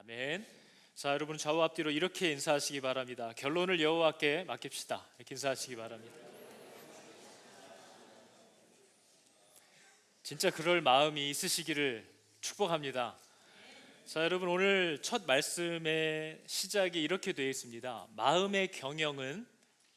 아멘. 자, 여러분 좌우 앞뒤로 이렇게 인사하시기 바랍니다. 결론을 여호와께 맡깁시다. 이렇게 인사하시기 바랍니다. 진짜 그럴 마음이 있으시기를 축복합니다. 자, 여러분 오늘 첫 말씀의 시작이 이렇게 되어 있습니다. 마음의 경영은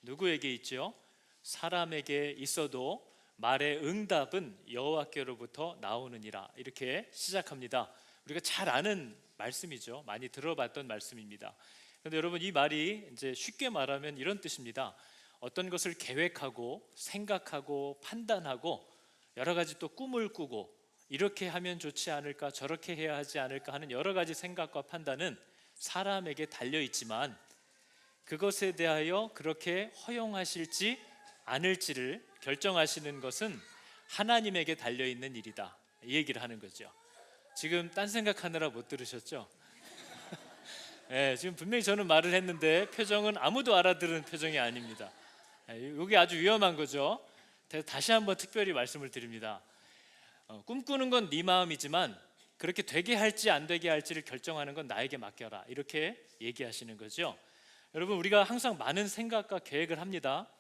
누구에게 있죠? 사람에게 있어도 말의 응답은 여호와께로부터 나오느니라. 이렇게 시작합니다. 우리가 잘 아는 말씀이죠. 많이 들어봤던 말씀입니다. 그런데 여러분 이 말이 이제 쉽게 말하면 이런 뜻입니다. 어떤 것을 계획하고 생각하고 판단하고 여러 가지 또 꿈을 꾸고 이렇게 하면 좋지 않을까 저렇게 해야 하지 않을까 하는 여러 가지 생각과 판단은 사람에게 달려 있지만 그것에 대하여 그렇게 허용하실지 않을지를 결정하시는 것은 하나님에게 달려 있는 일이다. 이 얘기를 하는 거죠. 지금 딴 생각하느라 못 들으셨죠? 네, 지금 분명히 저는 말을 했는데 표정은 아무도 알아들은 표정이 아닙니다. 이게 아주 위험한 거죠. 다시 한번 특별히 말씀을 드립니다. 꿈꾸는 건 네 마음이지만 그렇게 되게 할지 안 되게 할지를 결정하는 건 나에게 맡겨라. 이렇게 얘기하시는 거죠. 여러분 우리가 항상 많은 생각과 계획을 합니다.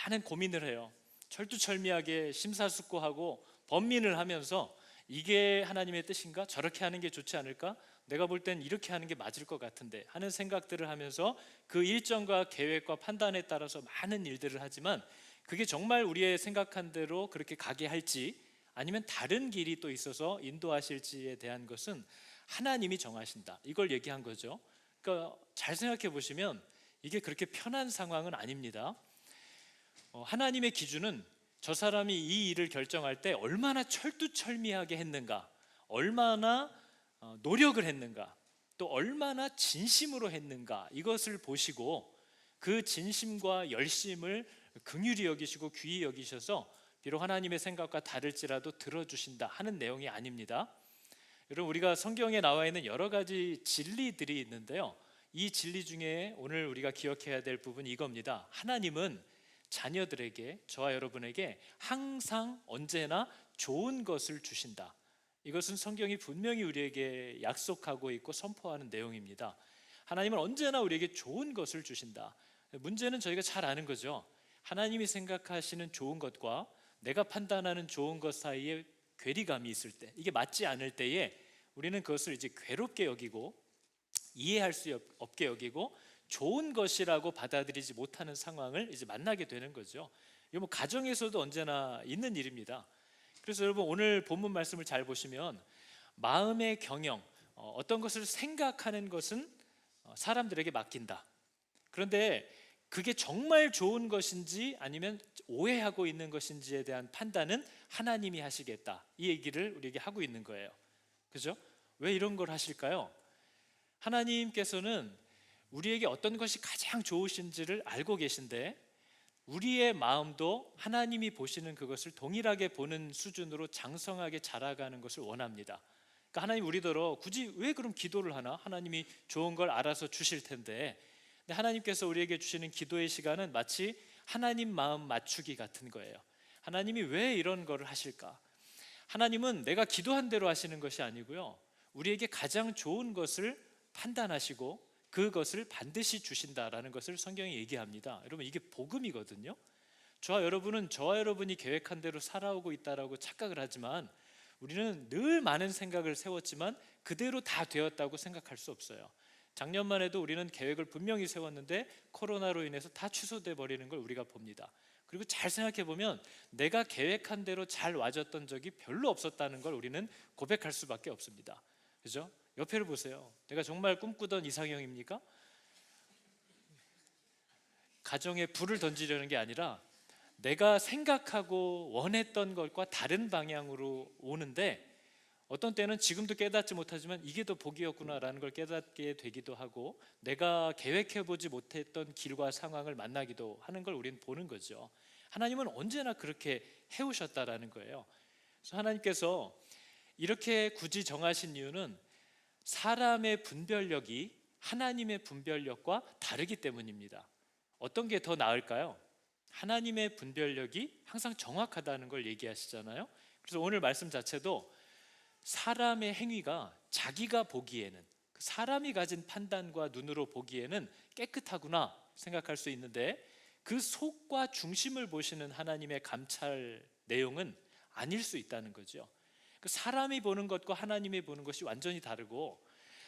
많은 고민을 해요. 철두철미하게 심사숙고하고 번민을 하면서 이게 하나님의 뜻인가? 저렇게 하는 게 좋지 않을까? 내가 볼 땐 이렇게 하는 게 맞을 것 같은데 하는 생각들을 하면서 그 일정과 계획과 판단에 따라서 많은 일들을 하지만 그게 정말 우리의 생각한 대로 그렇게 가게 할지 아니면 다른 길이 또 있어서 인도하실지에 대한 것은 하나님이 정하신다. 이걸 얘기한 거죠. 그러니까 잘 생각해 보시면 이게 그렇게 편한 상황은 아닙니다. 하나님의 기준은 저 사람이 이 일을 결정할 때 얼마나 철두철미하게 했는가, 얼마나 노력을 했는가, 또 얼마나 진심으로 했는가 이것을 보시고 그 진심과 열심을 긍휼히 여기시고 귀히 여기셔서 비록 하나님의 생각과 다를지라도 들어주신다 하는 내용이 아닙니다. 여러분 우리가 성경에 나와 있는 여러 가지 진리들이 있는데요. 이 진리 중에 오늘 우리가 기억해야 될 부분이 이겁니다. 하나님은 자녀들에게 저와 여러분에게 항상 언제나 좋은 것을 주신다. 이것은 성경이 분명히 우리에게 약속하고 있고 선포하는 내용입니다. 하나님은 언제나 우리에게 좋은 것을 주신다. 문제는 저희가 잘 아는 거죠. 하나님이 생각하시는 좋은 것과 내가 판단하는 좋은 것 사이에 괴리감이 있을 때, 이게 맞지 않을 때에 우리는 그것을 이제 괴롭게 여기고 이해할 수 없게 여기고 좋은 것이라고 받아들이지 못하는 상황을 이제 만나게 되는 거죠. 이거 뭐 가정에서도 언제나 있는 일입니다. 그래서 여러분 오늘 본문 말씀을 잘 보시면 마음의 경영, 어떤 것을 생각하는 것은 사람들에게 맡긴다. 그런데 그게 정말 좋은 것인지 아니면 오해하고 있는 것인지에 대한 판단은 하나님이 하시겠다. 이 얘기를 우리에게 하고 있는 거예요. 그죠? 왜 이런 걸 하실까요? 하나님께서는 우리에게 어떤 것이 가장 좋으신지를 알고 계신데 우리의 마음도 하나님이 보시는 그것을 동일하게 보는 수준으로 장성하게 자라가는 것을 원합니다. 그러니까 하나님 우리더러 굳이 왜 그럼 기도를 하나? 하나님이 좋은 걸 알아서 주실 텐데. 근데 하나님께서 우리에게 주시는 기도의 시간은 마치 하나님 마음 맞추기 같은 거예요. 하나님이 왜 이런 거를 하실까? 하나님은 내가 기도한 대로 하시는 것이 아니고요. 우리에게 가장 좋은 것을 판단하시고 그것을 반드시 주신다라는 것을 성경이 얘기합니다. 여러분 이게 복음이거든요. 저와 여러분이 계획한 대로 살아오고 있다라고 착각을 하지만 우리는 늘 많은 생각을 세웠지만 그대로 다 되었다고 생각할 수 없어요. 작년만 해도 우리는 계획을 분명히 세웠는데 코로나로 인해서 다 취소돼 버리는 걸 우리가 봅니다. 그리고 잘 생각해 보면 내가 계획한 대로 잘 와줬던 적이 별로 없었다는 걸 우리는 고백할 수밖에 없습니다. 그죠? 옆에를 보세요. 내가 정말 꿈꾸던 이상형입니까? 가정에 불을 던지려는 게 아니라 내가 생각하고 원했던 것과 다른 방향으로 오는데 어떤 때는 지금도 깨닫지 못하지만 이게 더 복이었구나라는 걸 깨닫게 되기도 하고 내가 계획해보지 못했던 길과 상황을 만나기도 하는 걸 우리는 보는 거죠. 하나님은 언제나 그렇게 해오셨다라는 거예요. 그래서 하나님께서 이렇게 굳이 정하신 이유는 사람의 분별력이 하나님의 분별력과 다르기 때문입니다. 어떤 게 더 나을까요? 하나님의 분별력이 항상 정확하다는 걸 얘기하시잖아요. 그래서 오늘 말씀 자체도 사람의 행위가 자기가 보기에는 사람이 가진 판단과 눈으로 보기에는 깨끗하구나 생각할 수 있는데, 그 속과 중심을 보시는 하나님의 감찰 내용은 아닐 수 있다는 거죠. 그 사람이 보는 것과 하나님이 보는 것이 완전히 다르고,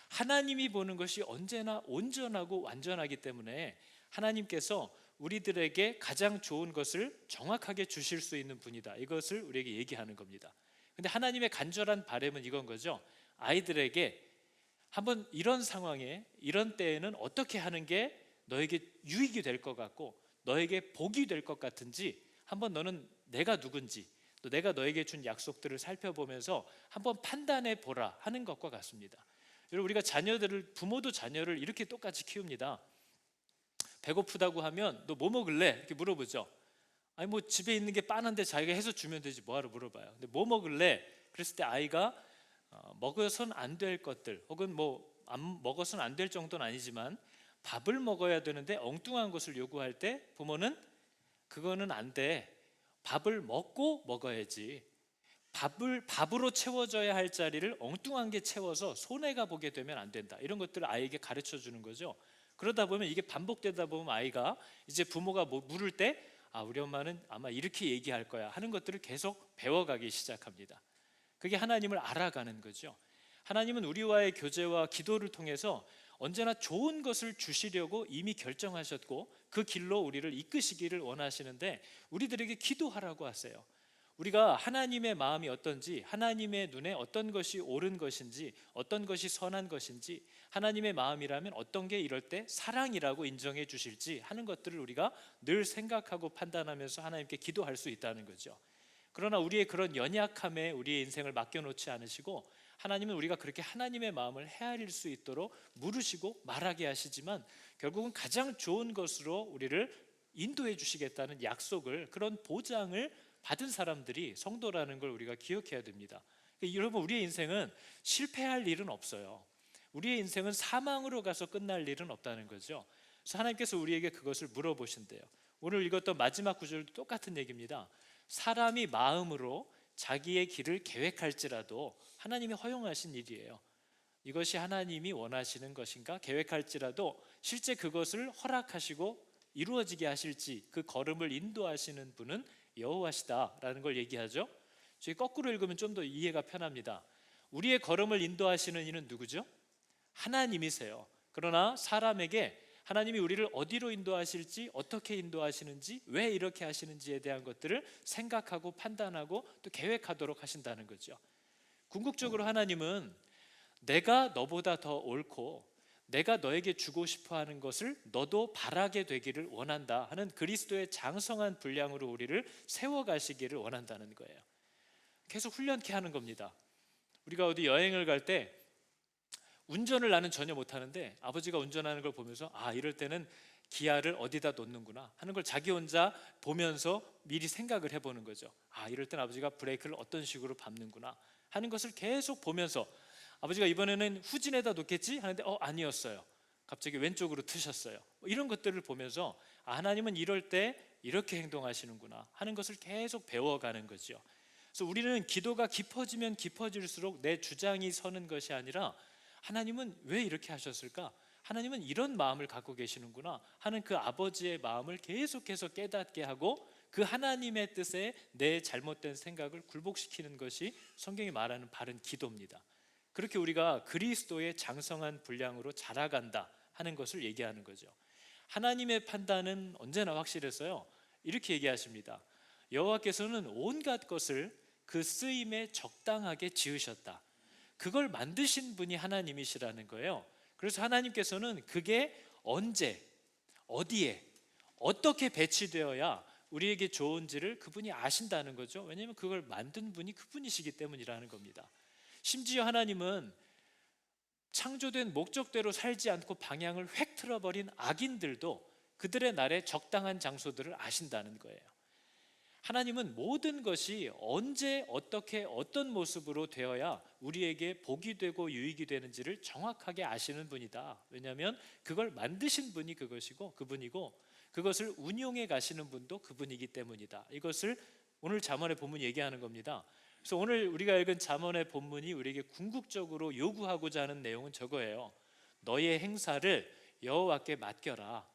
하나님이 보는 것이 언제나 온전하고 완전하기 때문에 하나님께서 우리들에게 가장 좋은 것을 정확하게 주실 수 있는 분이다, 이것을 우리에게 얘기하는 겁니다. 근데 하나님의 간절한 바람은 이건 거죠. 아이들에게 한번 이런 상황에, 이런 때에는 어떻게 하는 게 너에게 유익이 될 것 같고 너에게 복이 될 것 같은지, 한번 너는 내가 누군지, 또 내가 너에게 준 약속들을 살펴보면서 한번 판단해 보라 하는 것과 같습니다. 여러분, 우리가 부모도 자녀를 이렇게 똑같이 키웁니다. 배고프다고 하면 너 뭐 먹을래? 이렇게 물어보죠. 아니 뭐 집에 있는 게 빠는데 자기가 해서 주면 되지, 뭐하러 물어봐요. 근데 뭐 먹을래? 그랬을 때 아이가 먹어서는 안 될 것들, 혹은 뭐 안 먹어서는 안 될 정도는 아니지만 밥을 먹어야 되는데 엉뚱한 것을 요구할 때 부모는 그거는 안 돼, 밥을 먹고 먹어야지, 밥으로 채워져야 할 자리를 엉뚱한 게 채워서 손해가 보게 되면 안 된다, 이런 것들을 아이에게 가르쳐 주는 거죠. 그러다 보면 이게 반복되다 보면 아이가 이제 부모가 뭐 물을 때 우리 엄마는 아마 이렇게 얘기할 거야 하는 것들을 계속 배워가기 시작합니다. 그게 하나님을 알아가는 거죠. 하나님은 우리와의 교제와 기도를 통해서 언제나 좋은 것을 주시려고 이미 결정하셨고 그 길로 우리를 이끄시기를 원하시는데, 우리들에게 기도하라고 하세요. 우리가 하나님의 마음이 어떤지, 하나님의 눈에 어떤 것이 옳은 것인지, 어떤 것이 선한 것인지, 하나님의 마음이라면 어떤 게 이럴 때 사랑이라고 인정해 주실지 하는 것들을 우리가 늘 생각하고 판단하면서 하나님께 기도할 수 있다는 거죠. 그러나 우리의 그런 연약함에 우리의 인생을 맡겨놓지 않으시고, 하나님은 우리가 그렇게 하나님의 마음을 헤아릴 수 있도록 물으시고 말하게 하시지만 결국은 가장 좋은 것으로 우리를 인도해 주시겠다는 약속을, 그런 보장을 받은 사람들이 성도라는 걸 우리가 기억해야 됩니다. 그러니까 여러분, 우리의 인생은 실패할 일은 없어요. 우리의 인생은 사망으로 가서 끝날 일은 없다는 거죠. 그래서 하나님께서 우리에게 그것을 물어보신대요. 오늘 읽었던 마지막 구절도 똑같은 얘기입니다. 사람이 마음으로 자기의 길을 계획할지라도 하나님이 허용하신 일이에요. 이것이 하나님이 원하시는 것인가 계획할지라도 실제 그것을 허락하시고 이루어지게 하실지 그 걸음을 인도하시는 분은 여호와시다라는 걸 얘기하죠. 저희 거꾸로 읽으면 좀 더 이해가 편합니다. 우리의 걸음을 인도하시는 이는 누구죠? 하나님이세요. 그러나 사람에게 하나님이 우리를 어디로 인도하실지, 어떻게 인도하시는지, 왜 이렇게 하시는지에 대한 것들을 생각하고 판단하고 또 계획하도록 하신다는 거죠. 궁극적으로 하나님은 내가 너보다 더 옳고 내가 너에게 주고 싶어 하는 것을 너도 바라게 되기를 원한다 하는 그리스도의 장성한 분량으로 우리를 세워가시기를 원한다는 거예요. 계속 훈련케 하는 겁니다. 우리가 어디 여행을 갈 때 운전을 나는 전혀 못하는데 아버지가 운전하는 걸 보면서 이럴 때는 기아를 어디다 놓는구나 하는 걸 자기 혼자 보면서 미리 생각을 해보는 거죠. 이럴 때는 아버지가 브레이크를 어떤 식으로 밟는구나 하는 것을 계속 보면서, 아버지가 이번에는 후진에다 놓겠지 하는데 아니었어요. 갑자기 왼쪽으로 트셨어요. 이런 것들을 보면서 하나님은 이럴 때 이렇게 행동하시는구나 하는 것을 계속 배워가는 거죠. 그래서 우리는 기도가 깊어지면 깊어질수록 내 주장이 서는 것이 아니라 하나님은 왜 이렇게 하셨을까? 하나님은 이런 마음을 갖고 계시는구나 하는 그 아버지의 마음을 계속해서 깨닫게 하고 그 하나님의 뜻에 내 잘못된 생각을 굴복시키는 것이 성경이 말하는 바른 기도입니다. 그렇게 우리가 그리스도의 장성한 분량으로 자라간다 하는 것을 얘기하는 거죠. 하나님의 판단은 언제나 확실해서요, 이렇게 얘기하십니다. 여호와께서는 온갖 것을 그 쓰임에 적당하게 지으셨다. 그걸 만드신 분이 하나님이시라는 거예요. 그래서 하나님께서는 그게 언제, 어디에, 어떻게 배치되어야 우리에게 좋은지를 그분이 아신다는 거죠. 왜냐하면 그걸 만든 분이 그분이시기 때문이라는 겁니다. 심지어 하나님은 창조된 목적대로 살지 않고 방향을 획 틀어버린 악인들도 그들의 날에 적당한 장소들을 아신다는 거예요. 하나님은 모든 것이 언제 어떻게 어떤 모습으로 되어야 우리에게 복이 되고 유익이 되는지를 정확하게 아시는 분이다. 왜냐하면 그걸 만드신 분이 그분이고 그것을 운용해 가시는 분도 그분이기 때문이다. 이것을 오늘 잠언의 본문이 얘기하는 겁니다. 그래서 오늘 우리가 읽은 잠언의 본문이 우리에게 궁극적으로 요구하고자 하는 내용은 저거예요. 너의 행사를 여호와께 맡겨라.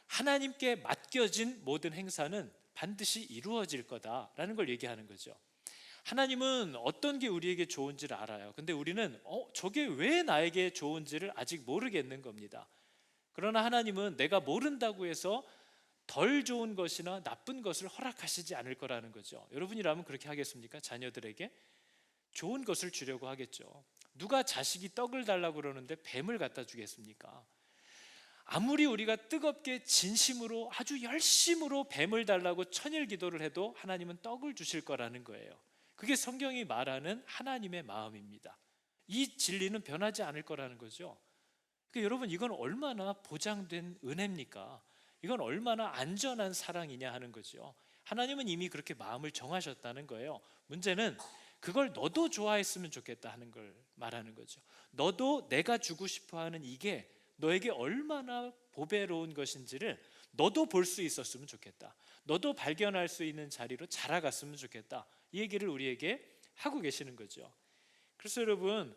하나님께 맡겨진 모든 행사는 반드시 이루어질 거다라는 걸 얘기하는 거죠. 하나님은 어떤 게 우리에게 좋은지를 알아요. 근데 우리는 저게 왜 나에게 좋은지를 아직 모르겠는 겁니다. 그러나 하나님은 내가 모른다고 해서 덜 좋은 것이나 나쁜 것을 허락하시지 않을 거라는 거죠. 여러분이라면 그렇게 하겠습니까? 자녀들에게 좋은 것을 주려고 하겠죠. 누가 자식이 떡을 달라고 그러는데 뱀을 갖다 주겠습니까? 아무리 우리가 뜨겁게 진심으로 아주 열심으로 뱀을 달라고 천일 기도를 해도 하나님은 떡을 주실 거라는 거예요. 그게 성경이 말하는 하나님의 마음입니다. 이 진리는 변하지 않을 거라는 거죠. 그러니까 여러분, 이건 얼마나 보장된 은혜입니까? 이건 얼마나 안전한 사랑이냐 하는 거죠. 하나님은 이미 그렇게 마음을 정하셨다는 거예요. 문제는 그걸 너도 좋아했으면 좋겠다 하는 걸 말하는 거죠. 너도 내가 주고 싶어 하는 이게 너에게 얼마나 보배로운 것인지를 너도 볼 수 있었으면 좋겠다. 너도 발견할 수 있는 자리로 자라갔으면 좋겠다. 이 얘기를 우리에게 하고 계시는 거죠. 그래서 여러분,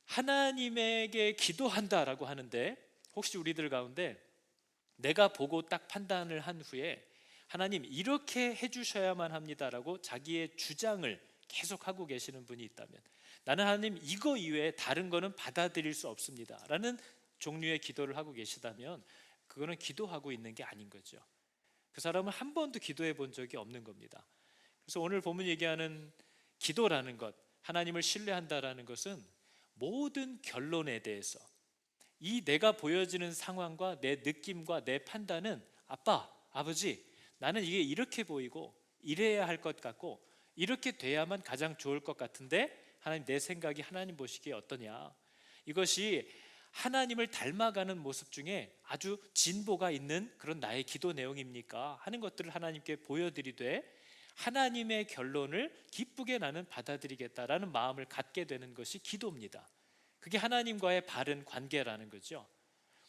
하나님에게 기도한다라고 하는데 혹시 우리들 가운데 내가 보고 딱 판단을 한 후에 하나님 이렇게 해주셔야만 합니다라고 자기의 주장을 계속 하고 계시는 분이 있다면, 나는 하나님 이거 이외에 다른 거는 받아들일 수 없습니다 라는 종류의 기도를 하고 계시다면 그거는 기도하고 있는 게 아닌 거죠. 그 사람은 한 번도 기도해 본 적이 없는 겁니다. 그래서 오늘 본문 얘기하는 기도라는 것, 하나님을 신뢰한다라는 것은 모든 결론에 대해서 이 내가 보여지는 상황과 내 느낌과 내 판단은 아빠, 아버지, 나는 이게 이렇게 보이고 이래야 할 것 같고 이렇게 돼야만 가장 좋을 것 같은데 하나님, 내 생각이 하나님 보시기에 어떠냐, 이것이 하나님을 닮아가는 모습 중에 아주 진보가 있는 그런 나의 기도 내용입니까 하는 것들을 하나님께 보여드리되 하나님의 결론을 기쁘게 나는 받아들이겠다라는 마음을 갖게 되는 것이 기도입니다. 그게 하나님과의 바른 관계라는 거죠.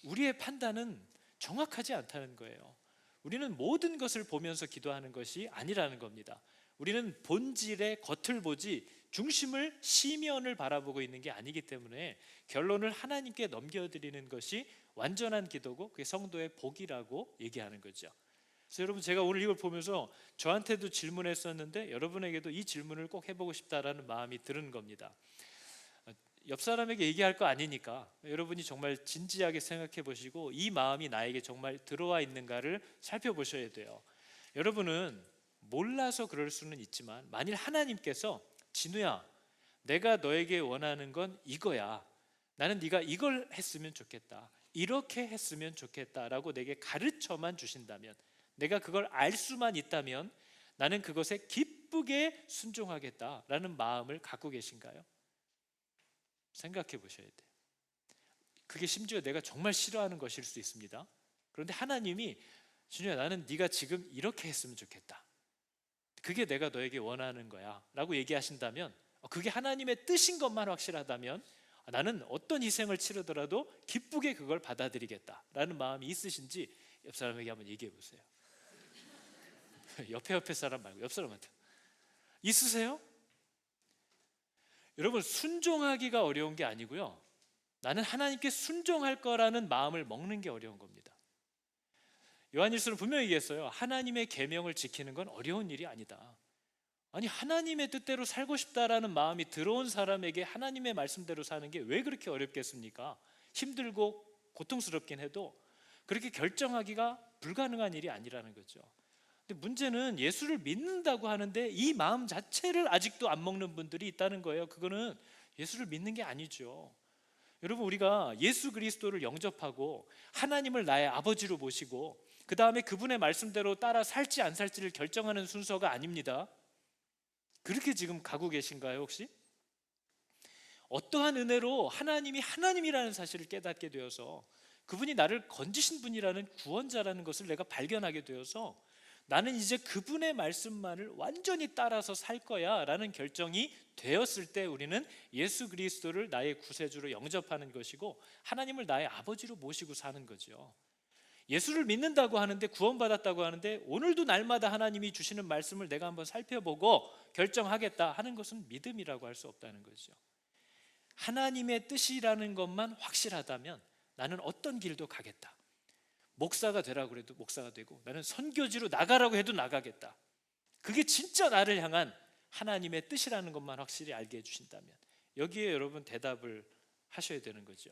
우리의 판단은 정확하지 않다는 거예요. 우리는 모든 것을 보면서 기도하는 것이 아니라는 겁니다. 우리는 본질의 겉을 보지 중심을, 시면을 바라보고 있는 게 아니기 때문에 결론을 하나님께 넘겨드리는 것이 완전한 기도고 그게 성도의 복이라고 얘기하는 거죠. 그래서 여러분, 제가 오늘 이걸 보면서 저한테도 질문했었는데 여러분에게도 이 질문을 꼭 해보고 싶다라는 마음이 드는 겁니다. 옆 사람에게 얘기할 거 아니니까 여러분이 정말 진지하게 생각해 보시고 이 마음이 나에게 정말 들어와 있는가를 살펴보셔야 돼요. 여러분은 몰라서 그럴 수는 있지만 만일 하나님께서 진우야, 내가 너에게 원하는 건 이거야, 나는 네가 이걸 했으면 좋겠다, 이렇게 했으면 좋겠다라고 내게 가르쳐만 주신다면, 내가 그걸 알 수만 있다면 나는 그것에 기쁘게 순종하겠다라는 마음을 갖고 계신가요? 생각해 보셔야 돼요. 그게 심지어 내가 정말 싫어하는 것일 수 있습니다. 그런데 하나님이 진우야, 나는 네가 지금 이렇게 했으면 좋겠다, 그게 내가 너에게 원하는 거야 라고 얘기하신다면, 그게 하나님의 뜻인 것만 확실하다면 나는 어떤 희생을 치르더라도 기쁘게 그걸 받아들이겠다라는 마음이 있으신지 옆 사람에게 한번 얘기해 보세요. 옆에 사람 말고 옆 사람한테. 있으세요? 여러분, 순종하기가 어려운 게 아니고요, 나는 하나님께 순종할 거라는 마음을 먹는 게 어려운 겁니다. 요한일서는 분명히 얘기했어요. 하나님의 계명을 지키는 건 어려운 일이 아니다. 아니, 하나님의 뜻대로 살고 싶다라는 마음이 들어온 사람에게 하나님의 말씀대로 사는 게 왜 그렇게 어렵겠습니까? 힘들고 고통스럽긴 해도 그렇게 결정하기가 불가능한 일이 아니라는 거죠. 근데 문제는 예수를 믿는다고 하는데 이 마음 자체를 아직도 안 먹는 분들이 있다는 거예요. 그거는 예수를 믿는 게 아니죠. 여러분, 우리가 예수 그리스도를 영접하고 하나님을 나의 아버지로 모시고 그 다음에 그분의 말씀대로 따라 살지 안 살지를 결정하는 순서가 아닙니다. 그렇게 지금 가고 계신가요 혹시? 어떠한 은혜로 하나님이 하나님이라는 사실을 깨닫게 되어서 그분이 나를 건지신 분이라는 구원자라는 것을 내가 발견하게 되어서 나는 이제 그분의 말씀만을 완전히 따라서 살 거야 라는 결정이 되었을 때 우리는 예수 그리스도를 나의 구세주로 영접하는 것이고 하나님을 나의 아버지로 모시고 사는 거죠. 예수를 믿는다고 하는데, 구원받았다고 하는데 오늘도 날마다 하나님이 주시는 말씀을 내가 한번 살펴보고 결정하겠다 하는 것은 믿음이라고 할 수 없다는 거죠. 하나님의 뜻이라는 것만 확실하다면 나는 어떤 길도 가겠다. 목사가 되라고 해도 목사가 되고, 나는 선교지로 나가라고 해도 나가겠다. 그게 진짜 나를 향한 하나님의 뜻이라는 것만 확실히 알게 해주신다면, 여기에 여러분 대답을 하셔야 되는 거죠.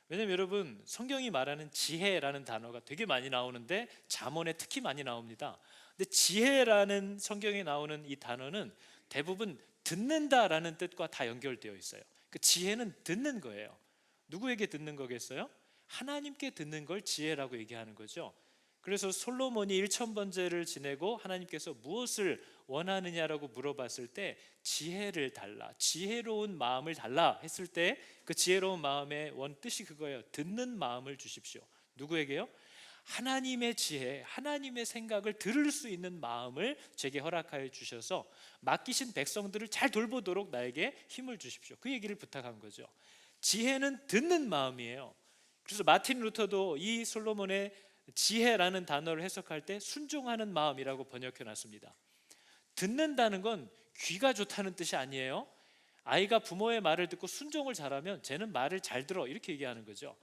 왜냐면 여러분, 성경이 말하는 지혜라는 단어가 되게 많이 나오는데 잠언에 특히 많이 나옵니다. 근데 지혜라는 성경에 나오는 이 단어는 대부분 듣는다라는 뜻과 다 연결되어 있어요. 그 지혜는 듣는 거예요. 누구에게 듣는 거겠어요? 하나님께 듣는 걸 지혜라고 얘기하는 거죠. 그래서 솔로몬이 1000번제를 지내고 하나님께서 무엇을 원하느냐라고 물어봤을 때 지혜를 달라, 지혜로운 마음을 달라 했을 때 그 지혜로운 마음의 원 뜻이 그거예요. 듣는 마음을 주십시오. 누구에게요? 하나님의 지혜, 하나님의 생각을 들을 수 있는 마음을 제게 허락하여 주셔서 맡기신 백성들을 잘 돌보도록 나에게 힘을 주십시오. 그 얘기를 부탁한 거죠. 지혜는 듣는 마음이에요. 그래서 마틴 루터도 이 솔로몬의 지혜라는 단어를 해석할 때 순종하는 마음이라고 번역해 놨습니다. 듣는다는 건 귀가 좋다는 뜻이 아니에요. 아이가 부모의 말을 듣고 순종을 잘하면 쟤는 말을 잘 들어, 이렇게 얘기하는 거죠.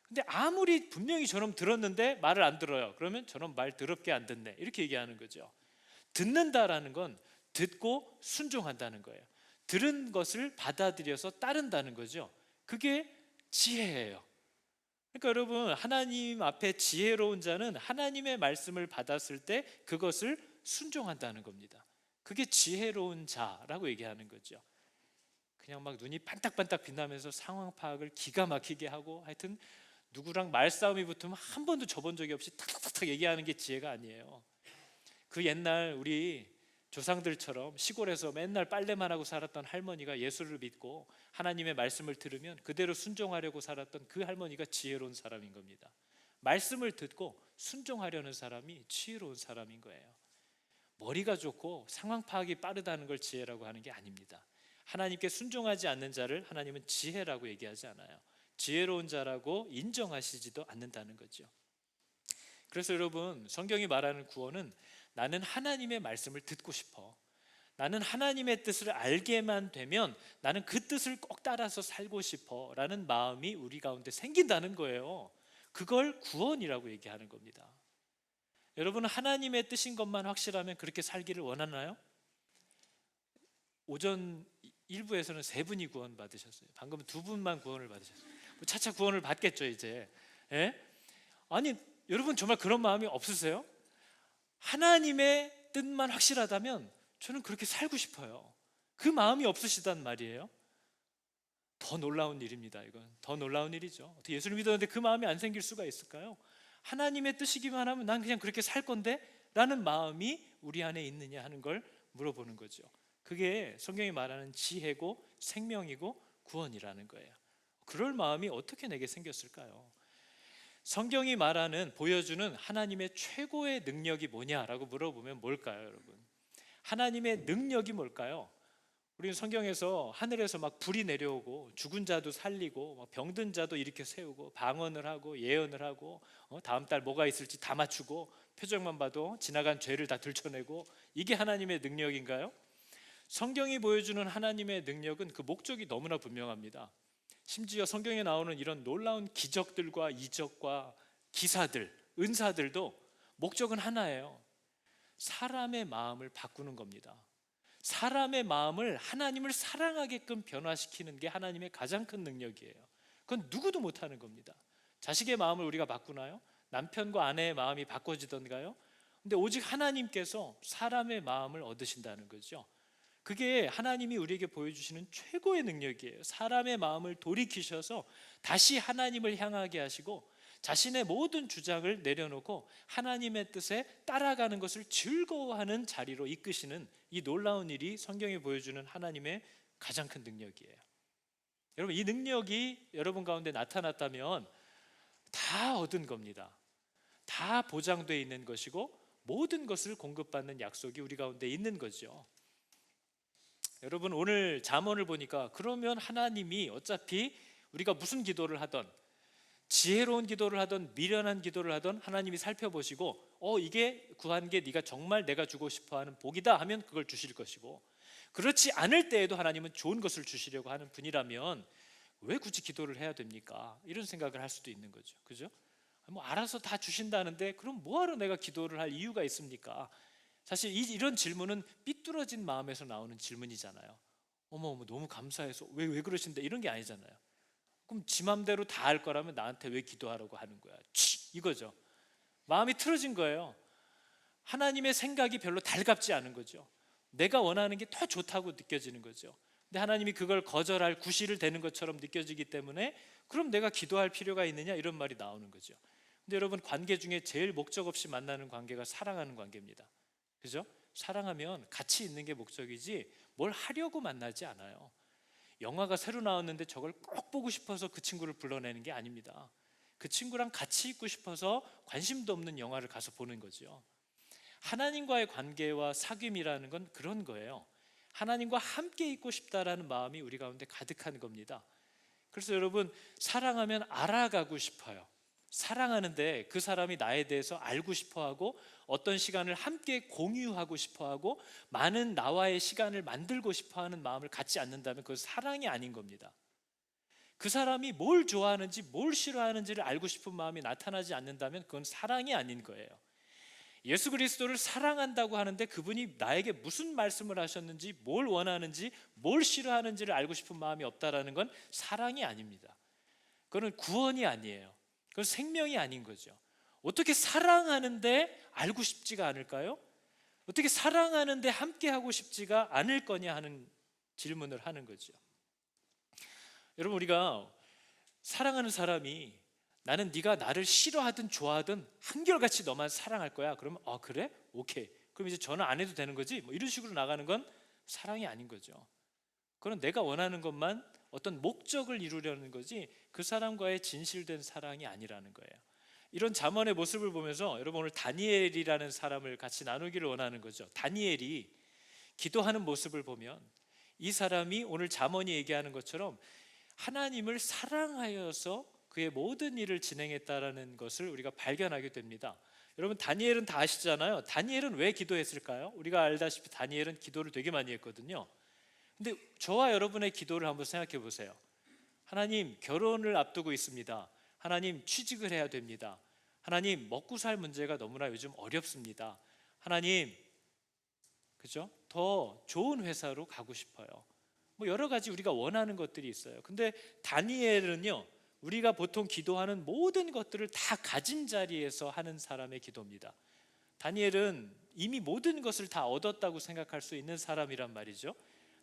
근데 아무리 분명히 저놈 들었는데 말을 안 들어요. 그러면 저놈 말 더럽게 안 듣네, 이렇게 얘기하는 거죠. 듣는다라는 건 듣고 순종한다는 거예요. 들은 것을 받아들여서 따른다는 거죠. 그게 지혜예요. 그러니까 여러분, 하나님 앞에 지혜로운 자는 하나님의 말씀을 받았을 때 그것을 순종한다는 겁니다. 그게 지혜로운 자라고 얘기하는 거죠. 그냥 막 눈이 반딱반딱 빛나면서 상황 파악을 기가 막히게 하고, 하여튼 누구랑 말싸움이 붙으면 한 번도 져본 적이 없이 탁탁탁 얘기하는 게 지혜가 아니에요. 그 옛날 우리 조상들처럼 시골에서 맨날 빨래만 하고 살았던 할머니가 예수를 믿고 하나님의 말씀을 들으면 그대로 순종하려고 살았던 그 할머니가 지혜로운 사람인 겁니다. 말씀을 듣고 순종하려는 사람이 지혜로운 사람인 거예요. 머리가 좋고 상황 파악이 빠르다는 걸 지혜라고 하는 게 아닙니다. 하나님께 순종하지 않는 자를 하나님은 지혜라고 얘기하지 않아요. 지혜로운 자라고 인정하시지도 않는다는 거죠. 그래서 여러분, 성경이 말하는 구원은 나는 하나님의 말씀을 듣고 싶어, 나는 하나님의 뜻을 알게만 되면 나는 그 뜻을 꼭 따라서 살고 싶어 라는 마음이 우리 가운데 생긴다는 거예요. 그걸 구원이라고 얘기하는 겁니다. 여러분은 하나님의 뜻인 것만 확실하면 그렇게 살기를 원하나요? 오전 1부에서는 3분이 구원 받으셨어요. 방금 2분만 구원을 받으셨어요. 차차 구원을 받겠죠 이제. 예? 아니 여러분, 정말 그런 마음이 없으세요? 하나님의 뜻만 확실하다면 저는 그렇게 살고 싶어요. 그 마음이 없으시단 말이에요. 더 놀라운 일입니다. 이건 더 놀라운 일이죠. 어떻게 예수를 믿었는데 그 마음이 안 생길 수가 있을까요? 하나님의 뜻이기만 하면 난 그냥 그렇게 살 건데 라는 마음이 우리 안에 있느냐 하는 걸 물어보는 거죠. 그게 성경이 말하는 지혜고 생명이고 구원이라는 거예요. 그럴 마음이 어떻게 내게 생겼을까요? 성경이 말하는, 보여주는 하나님의 최고의 능력이 뭐냐라고 물어보면 뭘까요, 여러분? 하나님의 능력이 뭘까요? 우리는 성경에서 하늘에서 막 불이 내려오고 죽은 자도 살리고 병든 자도 일으켜 세우고 방언을 하고 예언을 하고 다음 달 뭐가 있을지 다 맞추고 표정만 봐도 지나간 죄를 다 들춰내고, 이게 하나님의 능력인가요? 성경이 보여주는 하나님의 능력은 그 목적이 너무나 분명합니다. 심지어 성경에 나오는 이런 놀라운 기적들과 이적과 기사들, 은사들도 목적은 하나예요. 사람의 마음을 바꾸는 겁니다. 사람의 마음을 하나님을 사랑하게끔 변화시키는 게 하나님의 가장 큰 능력이에요. 그건 누구도 못하는 겁니다. 자식의 마음을 우리가 바꾸나요? 남편과 아내의 마음이 바꿔지던가요? 근데 오직 하나님께서 사람의 마음을 얻으신다는 거죠. 그게 하나님이 우리에게 보여주시는 최고의 능력이에요. 사람의 마음을 돌이키셔서 다시 하나님을 향하게 하시고 자신의 모든 주장을 내려놓고 하나님의 뜻에 따라가는 것을 즐거워하는 자리로 이끄시는 이 놀라운 일이 성경이 보여주는 하나님의 가장 큰 능력이에요. 여러분, 이 능력이 여러분 가운데 나타났다면 다 얻은 겁니다. 다 보장되어 있는 것이고 모든 것을 공급받는 약속이 우리 가운데 있는 거죠. 여러분, 오늘 잠언을 보니까 그러면 하나님이 어차피 우리가 무슨 기도를 하던, 지혜로운 기도를 하던 미련한 기도를 하던 하나님이 살펴보시고 이게 구한 게 네가 정말 내가 주고 싶어하는 복이다 하면 그걸 주실 것이고, 그렇지 않을 때에도 하나님은 좋은 것을 주시려고 하는 분이라면 왜 굳이 기도를 해야 됩니까? 이런 생각을 할 수도 있는 거죠. 그죠? 뭐 알아서 다 주신다는데 그럼 뭐하러 내가 기도를 할 이유가 있습니까? 사실 이런 질문은 삐뚤어진 마음에서 나오는 질문이잖아요. 어머 너무 감사해서 왜 그러신데, 이런 게 아니잖아요. 그럼 지 맘대로 다 할 거라면 나한테 왜 기도하라고 하는 거야? 이거죠. 마음이 틀어진 거예요. 하나님의 생각이 별로 달갑지 않은 거죠. 내가 원하는 게 더 좋다고 느껴지는 거죠. 근데 하나님이 그걸 거절할 구실을 대는 것처럼 느껴지기 때문에 그럼 내가 기도할 필요가 있느냐, 이런 말이 나오는 거죠. 근데 여러분, 관계 중에 제일 목적 없이 만나는 관계가 사랑하는 관계입니다. 그죠? 사랑하면 같이 있는 게 목적이지 뭘 하려고 만나지 않아요. 영화가 새로 나왔는데 저걸 꼭 보고 싶어서 그 친구를 불러내는 게 아닙니다. 그 친구랑 같이 있고 싶어서 관심도 없는 영화를 가서 보는 거죠. 하나님과의 관계와 사귐이라는 건 그런 거예요. 하나님과 함께 있고 싶다라는 마음이 우리 가운데 가득한 겁니다. 그래서 여러분, 사랑하면 알아가고 싶어요. 사랑하는데 그 사람이 나에 대해서 알고 싶어하고 어떤 시간을 함께 공유하고 싶어하고 많은 나와의 시간을 만들고 싶어하는 마음을 갖지 않는다면 그건 사랑이 아닌 겁니다. 그 사람이 뭘 좋아하는지 뭘 싫어하는지를 알고 싶은 마음이 나타나지 않는다면 그건 사랑이 아닌 거예요. 예수 그리스도를 사랑한다고 하는데 그분이 나에게 무슨 말씀을 하셨는지, 뭘 원하는지, 뭘 싫어하는지를 알고 싶은 마음이 없다라는 건 사랑이 아닙니다. 그건 구원이 아니에요. 그건 생명이 아닌 거죠. 어떻게 사랑하는데 알고 싶지가 않을까요? 어떻게 사랑하는데 함께하고 싶지가 않을 거냐 하는 질문을 하는 거죠. 여러분, 우리가 사랑하는 사람이 나는 네가 나를 싫어하든 좋아하든 한결같이 너만 사랑할 거야. 그러면 그래? 오케이. 그럼 이제 전화 안 해도 되는 거지? 뭐 이런 식으로 나가는 건 사랑이 아닌 거죠. 그건 내가 원하는 것만, 어떤 목적을 이루려는 거지 그 사람과의 진실된 사랑이 아니라는 거예요. 이런 잠언의 모습을 보면서 여러분, 오늘 다니엘이라는 사람을 같이 나누기를 원하는 거죠. 다니엘이 기도하는 모습을 보면 이 사람이 오늘 잠언이 얘기하는 것처럼 하나님을 사랑하여서 그의 모든 일을 진행했다라는 것을 우리가 발견하게 됩니다. 여러분, 다니엘은 다 아시잖아요. 다니엘은 왜 기도했을까요? 우리가 알다시피 다니엘은 기도를 되게 많이 했거든요. 근데 저와 여러분의 기도를 한번 생각해 보세요. 하나님, 결혼을 앞두고 있습니다. 하나님, 취직을 해야 됩니다. 하나님, 먹고 살 문제가 너무나 요즘 어렵습니다. 하나님, 그죠? 더 좋은 회사로 가고 싶어요. 뭐 여러 가지 우리가 원하는 것들이 있어요. 근데 다니엘은요, 우리가 보통 기도하는 모든 것들을 다 가진 자리에서 하는 사람의 기도입니다. 다니엘은 이미 모든 것을 다 얻었다고 생각할 수 있는 사람이란 말이죠.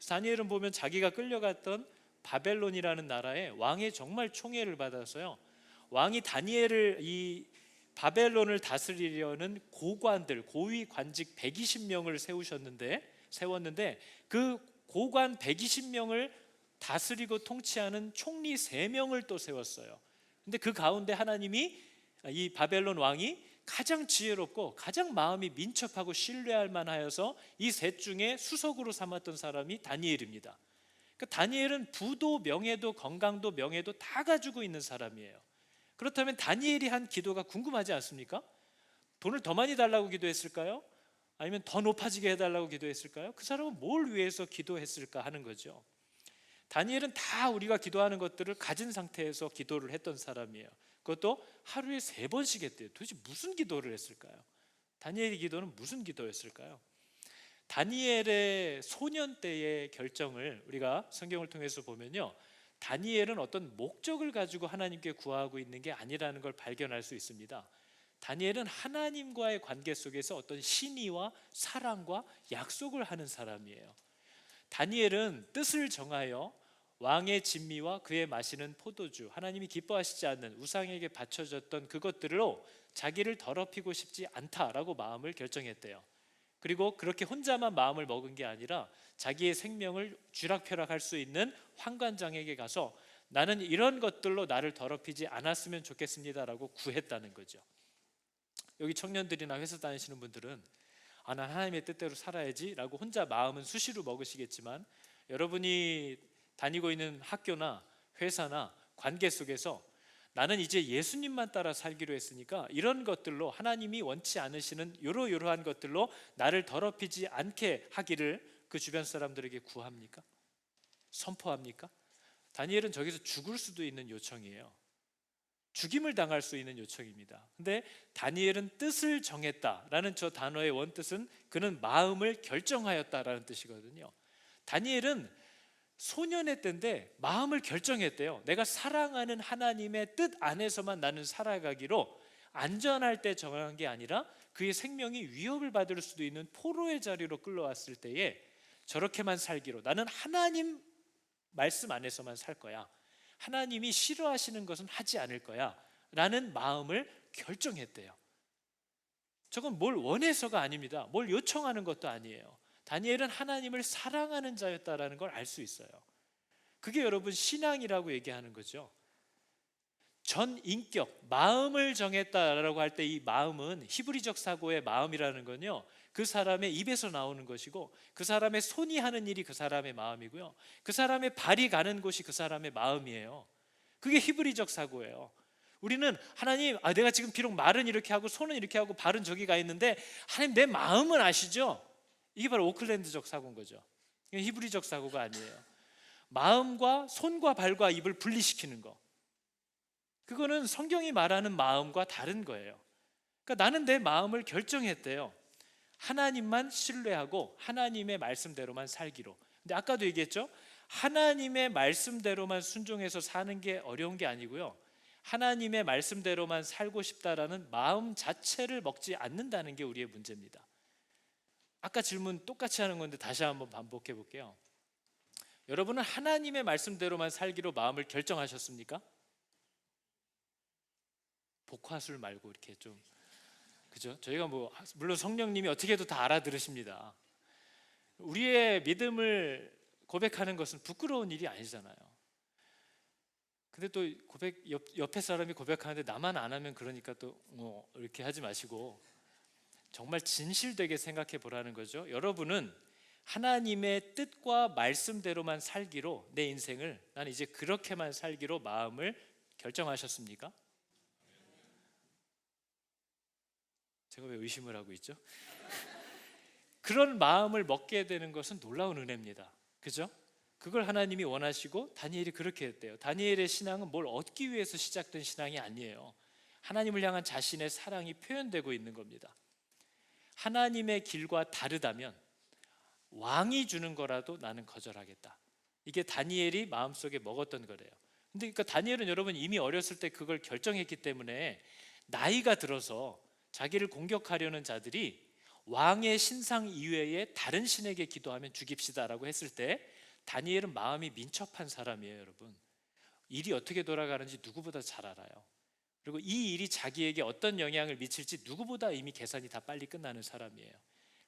다니엘은 보면 자기가 끌려갔던 바벨론이라는 나라의 왕의 정말 총애를 받아서요, 왕이 다니엘을, 이 바벨론을 다스리려는 고관들, 고위 관직 120명을 세웠는데 그 고관 120명을 다스리고 통치하는 총리 3명을 또 세웠어요. 근데 그 가운데 하나님이, 이 바벨론 왕이 가장 지혜롭고 가장 마음이 민첩하고 신뢰할 만하여서 이 셋 중에 수석으로 삼았던 사람이 다니엘입니다. 그러니까 다니엘은 부도 명예도 건강도 명예도 다 가지고 있는 사람이에요. 그렇다면 다니엘이 한 기도가 궁금하지 않습니까? 돈을 더 많이 달라고 기도했을까요? 아니면 더 높아지게 해달라고 기도했을까요? 그 사람은 뭘 위해서 기도했을까 하는 거죠. 다니엘은 다 우리가 기도하는 것들을 가진 상태에서 기도를 했던 사람이에요. 그것도 하루에 3번씩 했대요. 도대체 무슨 기도를 했을까요? 다니엘의 기도는 무슨 기도였을까요? 다니엘의 소년 때의 결정을 우리가 성경을 통해서 보면요, 다니엘은 어떤 목적을 가지고 하나님께 구하고 있는 게 아니라는 걸 발견할 수 있습니다. 다니엘은 하나님과의 관계 속에서 어떤 신의와 사랑과 약속을 하는 사람이에요. 다니엘은 뜻을 정하여 왕의 진미와 그의 마시는 포도주, 하나님이 기뻐하시지 않는 우상에게 바쳐졌던 그것들로 자기를 더럽히고 싶지 않다라고 마음을 결정했대요. 그리고 그렇게 혼자만 마음을 먹은 게 아니라 자기의 생명을 쥐락펴락할 수 있는 환관장에게 가서 나는 이런 것들로 나를 더럽히지 않았으면 좋겠습니다라고 구했다는 거죠. 여기 청년들이나 회사 다니시는 분들은 난 하나님의 뜻대로 살아야지 라고 혼자 마음은 수시로 먹으시겠지만, 여러분이 다니고 있는 학교나 회사나 관계 속에서 나는 이제 예수님만 따라 살기로 했으니까 이런 것들로, 하나님이 원치 않으시는 이러이러한 것들로 나를 더럽히지 않게 하기를 그 주변 사람들에게 구합니까? 선포합니까? 다니엘은 저기서 죽을 수도 있는 요청이에요. 죽임을 당할 수 있는 요청입니다. 근데 다니엘은 뜻을 정했다라는 저 단어의 원뜻은 그는 마음을 결정하였다라는 뜻이거든요. 다니엘은 소년의 때인데 마음을 결정했대요. 내가 사랑하는 하나님의 뜻 안에서만 나는 살아가기로 안전할 때 정한 게 아니라 그의 생명이 위협을 받을 수도 있는 포로의 자리로 끌려왔을 때에 저렇게만 살기로, 나는 하나님 말씀 안에서만 살 거야, 하나님이 싫어하시는 것은 하지 않을 거야 라는 마음을 결정했대요. 저건 뭘 원해서가 아닙니다. 뭘 요청하는 것도 아니에요. 다니엘은 하나님을 사랑하는 자였다라는 걸 알 수 있어요. 그게 여러분 신앙이라고 얘기하는 거죠. 전 인격, 마음을 정했다라고 할 때 이 마음은 히브리적 사고의 마음이라는 건요, 그 사람의 입에서 나오는 것이고 그 사람의 손이 하는 일이 그 사람의 마음이고요, 그 사람의 발이 가는 곳이 그 사람의 마음이에요. 그게 히브리적 사고예요. 우리는 하나님, 내가 지금 비록 말은 이렇게 하고 손은 이렇게 하고 발은 저기 가 있는데 하나님 내 마음은 아시죠? 이게 바로 오클랜드적 사고인 거죠. 이건 히브리적 사고가 아니에요. 마음과 손과 발과 입을 분리시키는 거, 그거는 성경이 말하는 마음과 다른 거예요. 그러니까 나는 내 마음을 결정했대요. 하나님만 신뢰하고 하나님의 말씀대로만 살기로. 근데 아까도 얘기했죠, 하나님의 말씀대로만 순종해서 사는 게 어려운 게 아니고요, 하나님의 말씀대로만 살고 싶다라는 마음 자체를 먹지 않는다는 게 우리의 문제입니다. 아까 질문 똑같이 하는 건데 다시 한번 반복해 볼게요. 여러분은 하나님의 말씀대로만 살기로 마음을 결정하셨습니까? 복화술 말고 이렇게 좀, 그죠? 저희가 물론 성령님이 어떻게 해도 다 알아들으십니다. 우리의 믿음을 고백하는 것은 부끄러운 일이 아니잖아요. 근데 또 옆에 사람이 고백하는데 나만 안 하면 그러니까 또 이렇게 하지 마시고 정말 진실되게 생각해 보라는 거죠. 여러분은 하나님의 뜻과 말씀대로만 살기로, 내 인생을 난 이제 그렇게만 살기로 마음을 결정하셨습니까? 제가 왜 의심을 하고 있죠? 그런 마음을 먹게 되는 것은 놀라운 은혜입니다. 그죠? 그걸 하나님이 원하시고 다니엘이 그렇게 했대요. 다니엘의 신앙은 뭘 얻기 위해서 시작된 신앙이 아니에요. 하나님을 향한 자신의 사랑이 표현되고 있는 겁니다. 하나님의 길과 다르다면 왕이 주는 거라도 나는 거절하겠다. 이게 다니엘이 마음속에 먹었던 거래요. 근데 그러니까 다니엘은 여러분 이미 어렸을 때 그걸 결정했기 때문에 나이가 들어서 자기를 공격하려는 자들이 왕의 신상 이외에 다른 신에게 기도하면 죽입시다라고 했을 때 다니엘은 마음이 민첩한 사람이에요. 여러분, 일이 어떻게 돌아가는지 누구보다 잘 알아요. 그리고 이 일이 자기에게 어떤 영향을 미칠지 누구보다 이미 계산이 다 빨리 끝나는 사람이에요.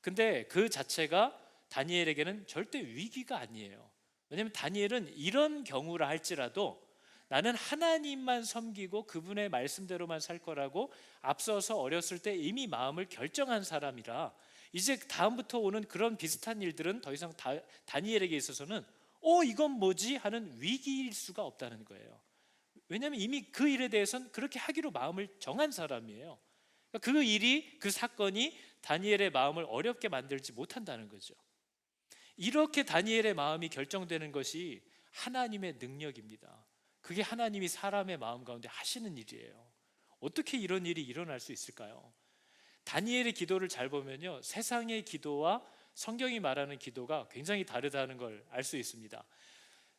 근데 그 자체가 다니엘에게는 절대 위기가 아니에요. 왜냐하면 다니엘은 이런 경우라 할지라도 나는 하나님만 섬기고 그분의 말씀대로만 살 거라고 앞서서 어렸을 때 이미 마음을 결정한 사람이라 이제 다음부터 오는 그런 비슷한 일들은 더 이상 다니엘에게 있어서는 이건 뭐지? 하는 위기일 수가 없다는 거예요. 왜냐하면 이미 그 일에 대해서는 그렇게 하기로 마음을 정한 사람이에요. 그 일이, 그 사건이 다니엘의 마음을 어렵게 만들지 못한다는 거죠. 이렇게 다니엘의 마음이 결정되는 것이 하나님의 능력입니다. 그게 하나님이 사람의 마음 가운데 하시는 일이에요. 어떻게 이런 일이 일어날 수 있을까요? 다니엘의 기도를 잘 보면요, 세상의 기도와 성경이 말하는 기도가 굉장히 다르다는 걸 알 수 있습니다.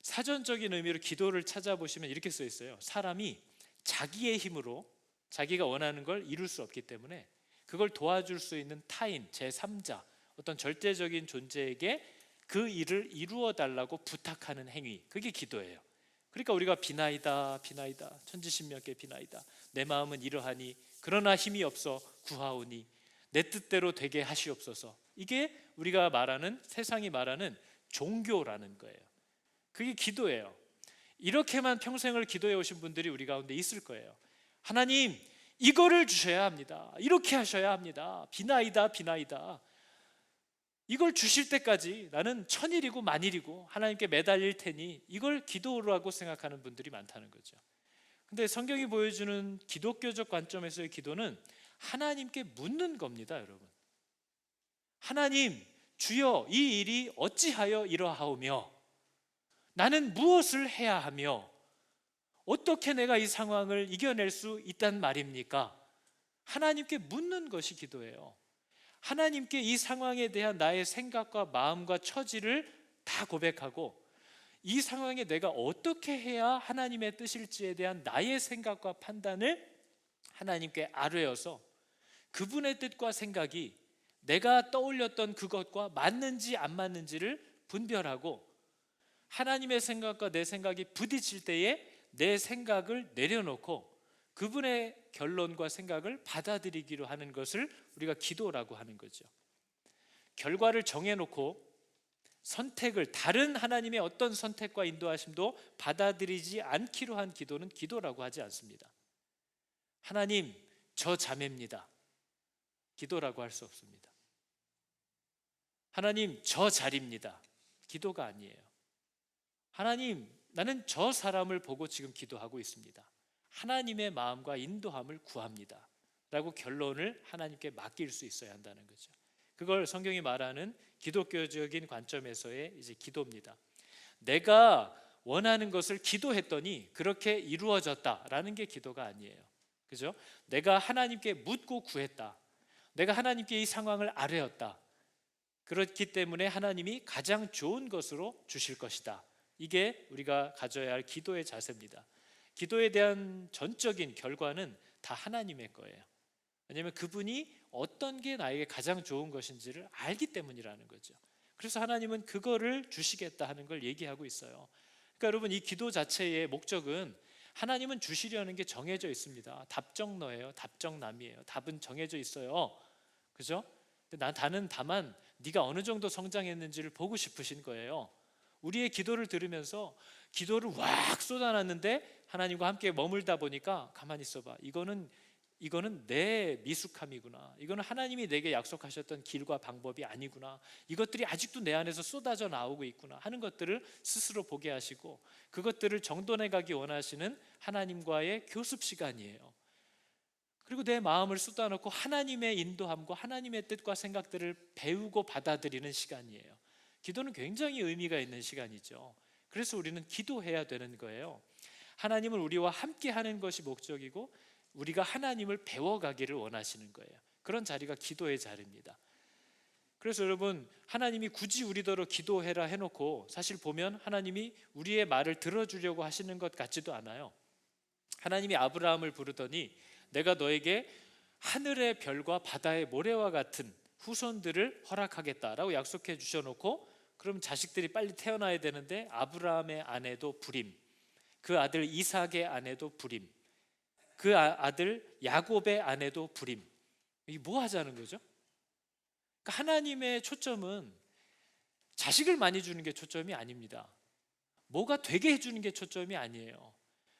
사전적인 의미로 기도를 찾아보시면 이렇게 써 있어요. 사람이 자기의 힘으로 자기가 원하는 걸 이룰 수 없기 때문에 그걸 도와줄 수 있는 타인, 제3자, 어떤 절대적인 존재에게 그 일을 이루어 달라고 부탁하는 행위, 그게 기도예요. 그러니까 우리가 비나이다 비나이다 천지신명께 비나이다, 내 마음은 이러하니 그러나 힘이 없어 구하오니 내 뜻대로 되게 하시옵소서, 이게 우리가 말하는, 세상이 말하는 종교라는 거예요. 그게 기도예요. 이렇게만 평생을 기도해 오신 분들이 우리 가운데 있을 거예요. 하나님, 이거를 주셔야 합니다, 이렇게 하셔야 합니다, 비나이다 비나이다, 이걸 주실 때까지 나는 천일이고 만일이고 하나님께 매달릴 테니, 이걸 기도라고 생각하는 분들이 많다는 거죠. 근데 성경이 보여주는 기독교적 관점에서의 기도는 하나님께 묻는 겁니다. 여러분, 하나님, 주여 이 일이 어찌하여 이러하오며 나는 무엇을 해야 하며 어떻게 내가 이 상황을 이겨낼 수 있단 말입니까? 하나님께 묻는 것이 기도예요. 하나님께 이 상황에 대한 나의 생각과 마음과 처지를 다 고백하고 이 상황에 내가 어떻게 해야 하나님의 뜻일지에 대한 나의 생각과 판단을 하나님께 아뢰어서 그분의 뜻과 생각이 내가 떠올렸던 그것과 맞는지 안 맞는지를 분별하고 하나님의 생각과 내 생각이 부딪힐 때에 내 생각을 내려놓고 그분의 결론과 생각을 받아들이기로 하는 것을 우리가 기도라고 하는 거죠. 결과를 정해놓고 선택을 다른 하나님의 어떤 선택과 인도하심도 받아들이지 않기로 한 기도는 기도라고 하지 않습니다. 하나님, 저 자매입니다. 기도라고 할 수 없습니다. 하나님, 저 자리입니다. 기도가 아니에요. 하나님, 나는 저 사람을 보고 지금 기도하고 있습니다. 하나님의 마음과 인도함을 구합니다. 라고 결론을 하나님께 맡길 수 있어야 한다는 거죠. 그걸 성경이 말하는 기독교적인 관점에서의 이제 기도입니다. 내가 원하는 것을 기도했더니 그렇게 이루어졌다라는 게 기도가 아니에요. 그죠? 내가 하나님께 묻고 구했다. 내가 하나님께 이 상황을 아뢰었다. 그렇기 때문에 하나님이 가장 좋은 것으로 주실 것이다. 이게 우리가 가져야 할 기도의 자세입니다. 기도에 대한 전적인 결과는 다 하나님의 거예요. 왜냐하면 그분이 어떤 게 나에게 가장 좋은 것인지를 알기 때문이라는 거죠. 그래서 하나님은 그거를 주시겠다 하는 걸 얘기하고 있어요. 그러니까 여러분, 이 기도 자체의 목적은 하나님은 주시려는 게 정해져 있습니다. 답정너예요. 답정남이에요. 답은 정해져 있어요. 그죠? 나는 다만 네가 어느 정도 성장했는지를 보고 싶으신 거예요. 우리의 기도를 들으면서 기도를 왁 쏟아놨는데 하나님과 함께 머물다 보니까 가만히 있어봐. 이거는 내 미숙함이구나. 이거는 하나님이 내게 약속하셨던 길과 방법이 아니구나. 이것들이 아직도 내 안에서 쏟아져 나오고 있구나 하는 것들을 스스로 보게 하시고 그것들을 정돈해 가기 원하시는 하나님과의 교습 시간이에요. 그리고 내 마음을 쏟아놓고 하나님의 인도함과 하나님의 뜻과 생각들을 배우고 받아들이는 시간이에요. 기도는 굉장히 의미가 있는 시간이죠. 그래서 우리는 기도해야 되는 거예요. 하나님은 우리와 함께 하는 것이 목적이고 우리가 하나님을 배워가기를 원하시는 거예요. 그런 자리가 기도의 자리입니다. 그래서 여러분, 하나님이 굳이 우리더러 기도해라 해놓고 사실 보면 하나님이 우리의 말을 들어주려고 하시는 것 같지도 않아요. 하나님이 아브라함을 부르더니 내가 너에게 하늘의 별과 바다의 모래와 같은 후손들을 허락하겠다라고 약속해 주셔놓고 그럼 자식들이 빨리 태어나야 되는데 아브라함의 아내도 불임, 그 아들 이삭의 아내도 불임, 그 아들 야곱의 아내도 불임. 이게 뭐 하자는 거죠? 그러니까 하나님의 초점은 자식을 많이 주는 게 초점이 아닙니다. 뭐가 되게 해주는 게 초점이 아니에요.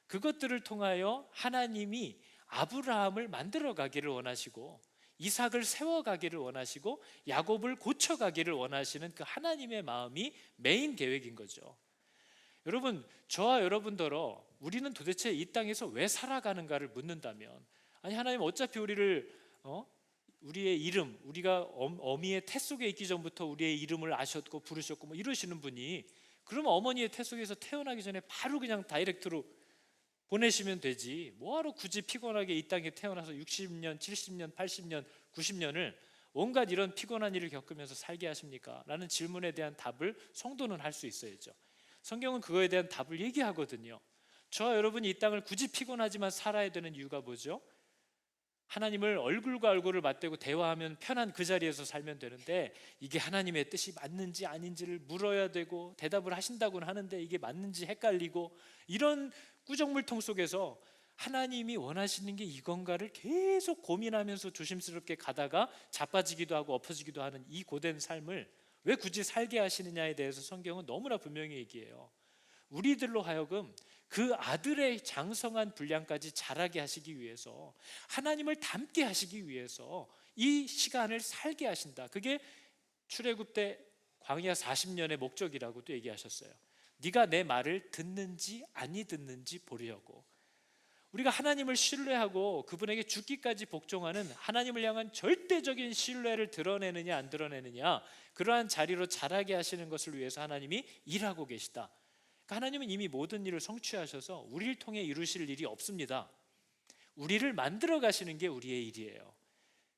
그것들을 통하여 하나님이 아브라함을 만들어 가기를 원하시고 이삭을 세워가기를 원하시고 야곱을 고쳐가기를 원하시는 그 하나님의 마음이 메인 계획인 거죠. 여러분, 저와 여러분더러 우리는 도대체 이 땅에서 왜 살아가는가를 묻는다면, 아니 하나님 어차피 우리의 이름, 우리가 어미의 태 속에 있기 전부터 우리의 이름을 아셨고 부르셨고 뭐 이러시는 분이 그러면 어머니의 태 속에서 태어나기 전에 바로 그냥 다이렉트로 보내시면 되지 뭐하러 굳이 피곤하게 이 땅에 태어나서 60년, 70년, 80년, 90년을 온갖 이런 피곤한 일을 겪으면서 살게 하십니까? 라는 질문에 대한 답을 성도는 할 수 있어야죠. 성경은 그거에 대한 답을 얘기하거든요. 저와 여러분이 이 땅을 굳이 피곤하지만 살아야 되는 이유가 뭐죠? 하나님을 얼굴과 얼굴을 맞대고 대화하면 편한 그 자리에서 살면 되는데 이게 하나님의 뜻이 맞는지 아닌지를 물어야 되고 대답을 하신다고는 하는데 이게 맞는지 헷갈리고 이런 꾸정물통 속에서 하나님이 원하시는 게 이건가를 계속 고민하면서 조심스럽게 가다가 자빠지기도 하고 엎어지기도 하는 이 고된 삶을 왜 굳이 살게 하시느냐에 대해서 성경은 너무나 분명히 얘기해요. 우리들로 하여금 그 아들의 장성한 분량까지 자라게 하시기 위해서 하나님을 닮게 하시기 위해서 이 시간을 살게 하신다. 그게 출애굽 때 광야 40년의 목적이라고도 얘기하셨어요. 네가 내 말을 듣는지 아니 듣는지 보려고. 우리가 하나님을 신뢰하고 그분에게 죽기까지 복종하는 하나님을 향한 절대적인 신뢰를 드러내느냐 안 드러내느냐, 그러한 자리로 자라게 하시는 것을 위해서 하나님이 일하고 계시다. 그러니까 하나님은 이미 모든 일을 성취하셔서 우리를 통해 이루실 일이 없습니다. 우리를 만들어 가시는 게 우리의 일이에요.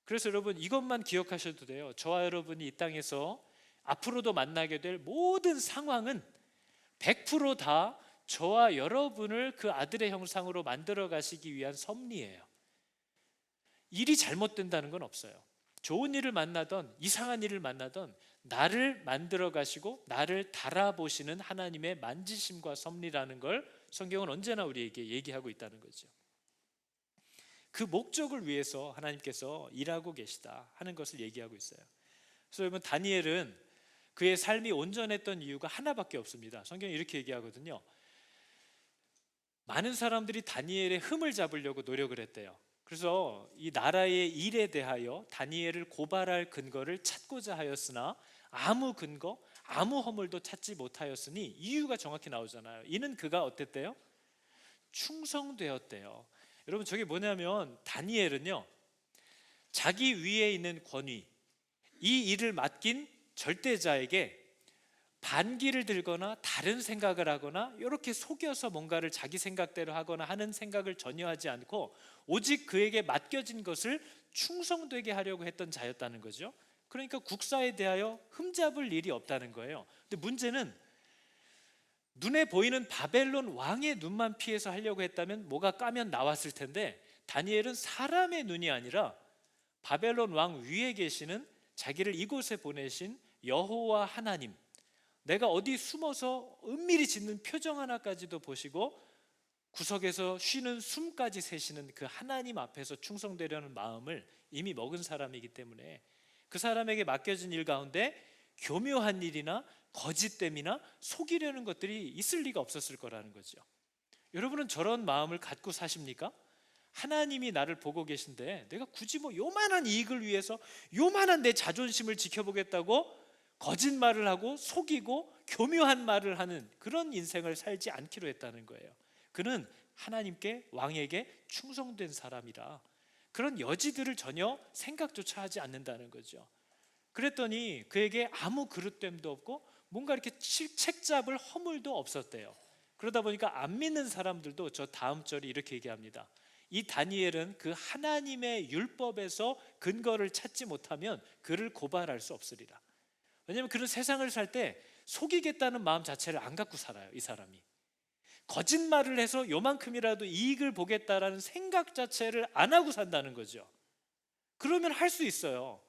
그래서 여러분, 이것만 기억하셔도 돼요. 저와 여러분이 이 땅에서 앞으로도 만나게 될 모든 상황은 100%다 저와 여러분을 그 아들의 형상으로 만들어 가시기 위한 섭리예요. 일이 잘못된다는 건 없어요. 좋은 일을 만나던 이상한 일을 만나던 나를 만들어 가시고 나를 달아보시는 하나님의 만지심과 섭리라는 걸 성경은 언제나 우리에게 얘기하고 있다는 거죠. 그 목적을 위해서 하나님께서 일하고 계시다 하는 것을 얘기하고 있어요. 그래서 여러분, 다니엘은 그의 삶이 온전했던 이유가 하나밖에 없습니다. 성경이 이렇게 얘기하거든요. 많은 사람들이 다니엘의 흠을 잡으려고 노력을 했대요. 그래서 이 나라의 일에 대하여 다니엘을 고발할 근거를 찾고자 하였으나 아무 근거, 아무 허물도 찾지 못하였으니, 이유가 정확히 나오잖아요. 이는 그가 어땠대요? 충성되었대요. 여러분, 저게 뭐냐면 다니엘은요, 자기 위에 있는 권위, 이 일을 맡긴 절대자에게 반기를 들거나 다른 생각을 하거나 이렇게 속여서 뭔가를 자기 생각대로 하거나 하는 생각을 전혀 하지 않고 오직 그에게 맡겨진 것을 충성되게 하려고 했던 자였다는 거죠. 그러니까 국사에 대하여 흠잡을 일이 없다는 거예요. 근데 문제는 눈에 보이는 바벨론 왕의 눈만 피해서 하려고 했다면 뭐가 까면 나왔을 텐데, 다니엘은 사람의 눈이 아니라 바벨론 왕 위에 계시는, 자기를 이곳에 보내신 여호와 하나님, 내가 어디 숨어서 은밀히 짓는 표정 하나까지도 보시고 구석에서 쉬는 숨까지 세시는 그 하나님 앞에서 충성되려는 마음을 이미 먹은 사람이기 때문에 그 사람에게 맡겨진 일 가운데 교묘한 일이나 거짓됨이나 속이려는 것들이 있을 리가 없었을 거라는 거죠. 여러분은 저런 마음을 갖고 사십니까? 하나님이 나를 보고 계신데 내가 굳이 뭐 요만한 이익을 위해서 요만한 내 자존심을 지켜보겠다고 거짓말을 하고 속이고 교묘한 말을 하는 그런 인생을 살지 않기로 했다는 거예요. 그는 하나님께, 왕에게 충성된 사람이라 그런 여지들을 전혀 생각조차 하지 않는다는 거죠. 그랬더니 그에게 아무 그릇됨도 없고 뭔가 이렇게 책 잡을 허물도 없었대요. 그러다 보니까 안 믿는 사람들도 저 다음 절이 이렇게 얘기합니다. 이 다니엘은 그 하나님의 율법에서 근거를 찾지 못하면 그를 고발할 수 없으리라. 왜냐하면 그는 세상을 살 때 속이겠다는 마음 자체를 안 갖고 살아요. 이 사람이 거짓말을 해서 요만큼이라도 이익을 보겠다라는 생각 자체를 안 하고 산다는 거죠. 그러면 할 수 있어요.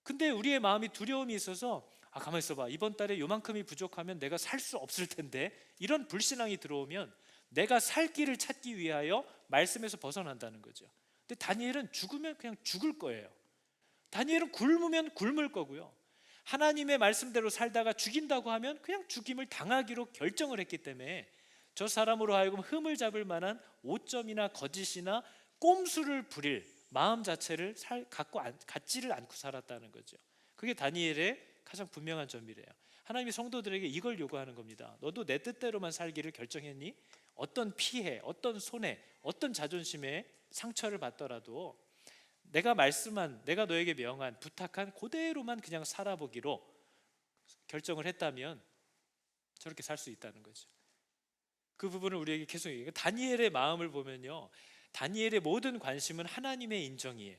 근데 우리의 마음이 두려움이 있어서 가만히 있어봐, 이번 달에 요만큼이 부족하면 내가 살 수 없을 텐데, 이런 불신앙이 들어오면 내가 살 길을 찾기 위하여 말씀에서 벗어난다는 거죠. 근데 다니엘은 죽으면 그냥 죽을 거예요. 다니엘은 굶으면 굶을 거고요. 하나님의 말씀대로 살다가 죽인다고 하면 그냥 죽임을 당하기로 결정을 했기 때문에 저 사람으로 하여금 흠을 잡을 만한 오점이나 거짓이나 꼼수를 부릴 마음 자체를 갖지를 않고 살았다는 거죠. 그게 다니엘의 가장 분명한 점이래요. 하나님이 성도들에게 이걸 요구하는 겁니다. 너도 내 뜻대로만 살기를 결정했니? 어떤 피해, 어떤 손해, 어떤 자존심에 상처를 받더라도 내가 말씀한, 내가 너에게 명한, 부탁한 그대로만 그냥 살아보기로 결정을 했다면 저렇게 살 수 있다는 거죠. 그 부분을 우리에게 계속 얘기해요. 다니엘의 마음을 보면요, 다니엘의 모든 관심은 하나님의 인정이에요.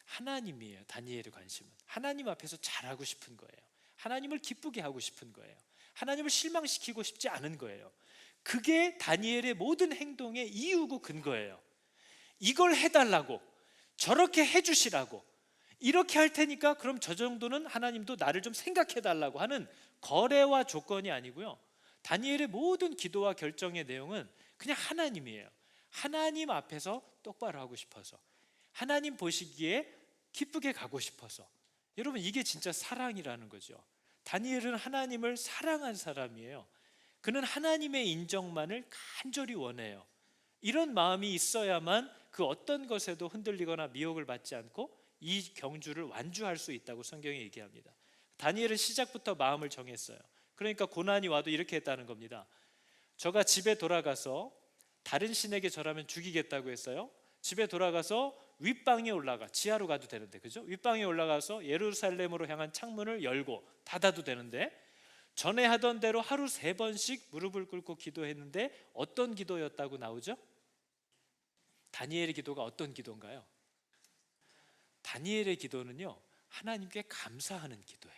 하나님이에요. 다니엘의 관심은 하나님 앞에서 잘하고 싶은 거예요. 하나님을 기쁘게 하고 싶은 거예요. 하나님을 실망시키고 싶지 않은 거예요. 그게 다니엘의 모든 행동의 이유고 근거예요. 이걸 해달라고, 저렇게 해주시라고, 이렇게 할 테니까 그럼 저 정도는 하나님도 나를 좀 생각해달라고 하는 거래와 조건이 아니고요, 다니엘의 모든 기도와 결정의 내용은 그냥 하나님이에요. 하나님 앞에서 똑바로 하고 싶어서, 하나님 보시기에 기쁘게 가고 싶어서. 여러분, 이게 진짜 사랑이라는 거죠. 다니엘은 하나님을 사랑한 사람이에요. 그는 하나님의 인정만을 간절히 원해요. 이런 마음이 있어야만 그 어떤 것에도 흔들리거나 미혹을 받지 않고 이 경주를 완주할 수 있다고 성경이 얘기합니다. 다니엘은 시작부터 마음을 정했어요. 그러니까 고난이 와도 이렇게 했다는 겁니다. 저가 집에 돌아가서 다른 신에게 절하면 죽이겠다고 했어요. 집에 돌아가서 윗방에 올라가, 지하로 가도 되는데, 그죠? 윗방에 올라가서 예루살렘으로 향한 창문을 열고 닫아도 되는데, 전에 하던 대로 하루 3번씩 무릎을 꿇고 기도했는데 어떤 기도였다고 나오죠? 다니엘의 기도가 어떤 기도인가요? 다니엘의 기도는요, 하나님께 감사하는 기도예요.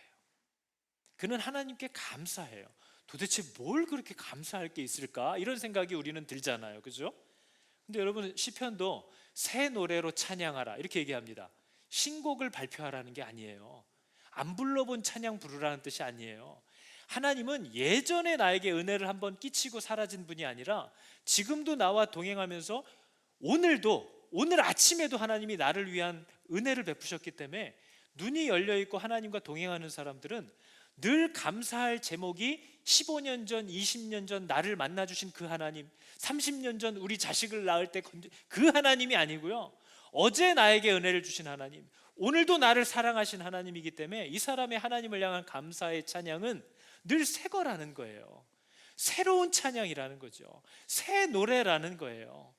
그는 하나님께 감사해요. 도대체 뭘 그렇게 감사할 게 있을까? 이런 생각이 우리는 들잖아요, 그죠? 근데 여러분, 시편도 새 노래로 찬양하라 이렇게 얘기합니다. 신곡을 발표하라는 게 아니에요. 안 불러본 찬양 부르라는 뜻이 아니에요. 하나님은 예전에 나에게 은혜를 한번 끼치고 사라진 분이 아니라 지금도 나와 동행하면서 오늘 아침에도 하나님이 나를 위한 은혜를 베푸셨기 때문에 눈이 열려있고 하나님과 동행하는 사람들은 늘 감사할 제목이 15년 전, 20년 전 나를 만나주신 그 하나님, 30년 전 우리 자식을 낳을 때 그 하나님이 아니고요, 어제 나에게 은혜를 주신 하나님, 오늘도 나를 사랑하신 하나님이기 때문에 이 사람의 하나님을 향한 감사의 찬양은 늘 새 거라는 거예요. 새로운 찬양이라는 거죠. 새 노래라는 거예요.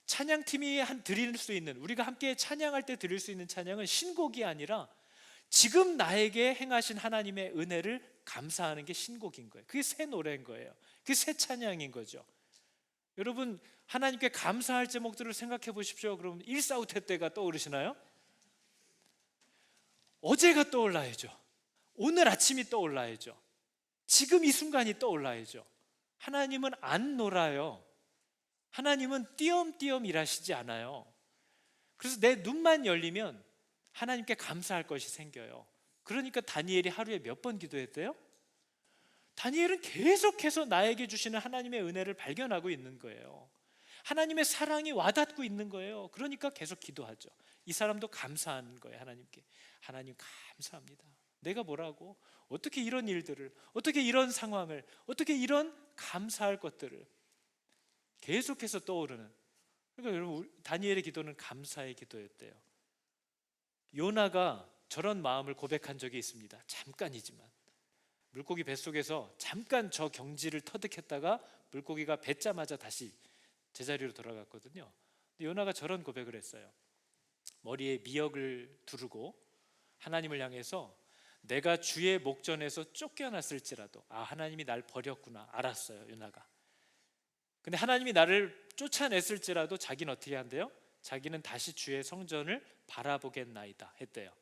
찬양팀이 드릴 수 있는, 우리가 함께 찬양할 때 드릴 수 있는 찬양은 신곡이 아니라 지금 나에게 행하신 하나님의 은혜를 감사하는 게 신곡인 거예요. 그게 새 노래인 거예요. 그게 새 찬양인 거죠. 여러분, 하나님께 감사할 제목들을 생각해 보십시오. 그럼 일사후퇴 때가 떠오르시나요? 어제가 떠올라야죠. 오늘 아침이 떠올라야죠. 지금 이 순간이 떠올라야죠. 하나님은 안 놀아요. 하나님은 띄엄띄엄 일하시지 않아요. 그래서 내 눈만 열리면 하나님께 감사할 것이 생겨요. 그러니까 다니엘이 하루에 몇 번 기도했대요? 다니엘은 계속해서 나에게 주시는 하나님의 은혜를 발견하고 있는 거예요. 하나님의 사랑이 와닿고 있는 거예요. 그러니까 계속 기도하죠. 이 사람도 감사하는 거예요. 하나님께. 하나님 감사합니다. 내가 뭐라고? 어떻게 이런 일들을, 어떻게 이런 상황을, 어떻게 이런 감사할 것들을 계속해서 떠오르는. 그러니까 여러분, 다니엘의 기도는 감사의 기도였대요. 요나가 저런 마음을 고백한 적이 있습니다. 잠깐이지만 물고기 뱃속에서 잠깐 저 경지를 터득했다가 물고기가 뱉자마자 다시 제자리로 돌아갔거든요. 근데 요나가 저런 고백을 했어요. 머리에 미역을 두르고 하나님을 향해서 내가 주의 목전에서 쫓겨났을지라도 하나님이 날 버렸구나 알았어요. 요나가. 근데 하나님이 나를 쫓아냈을지라도 자기는 어떻게 한대요? 자기는 다시 주의 성전을 바라보겠나이다 했대요.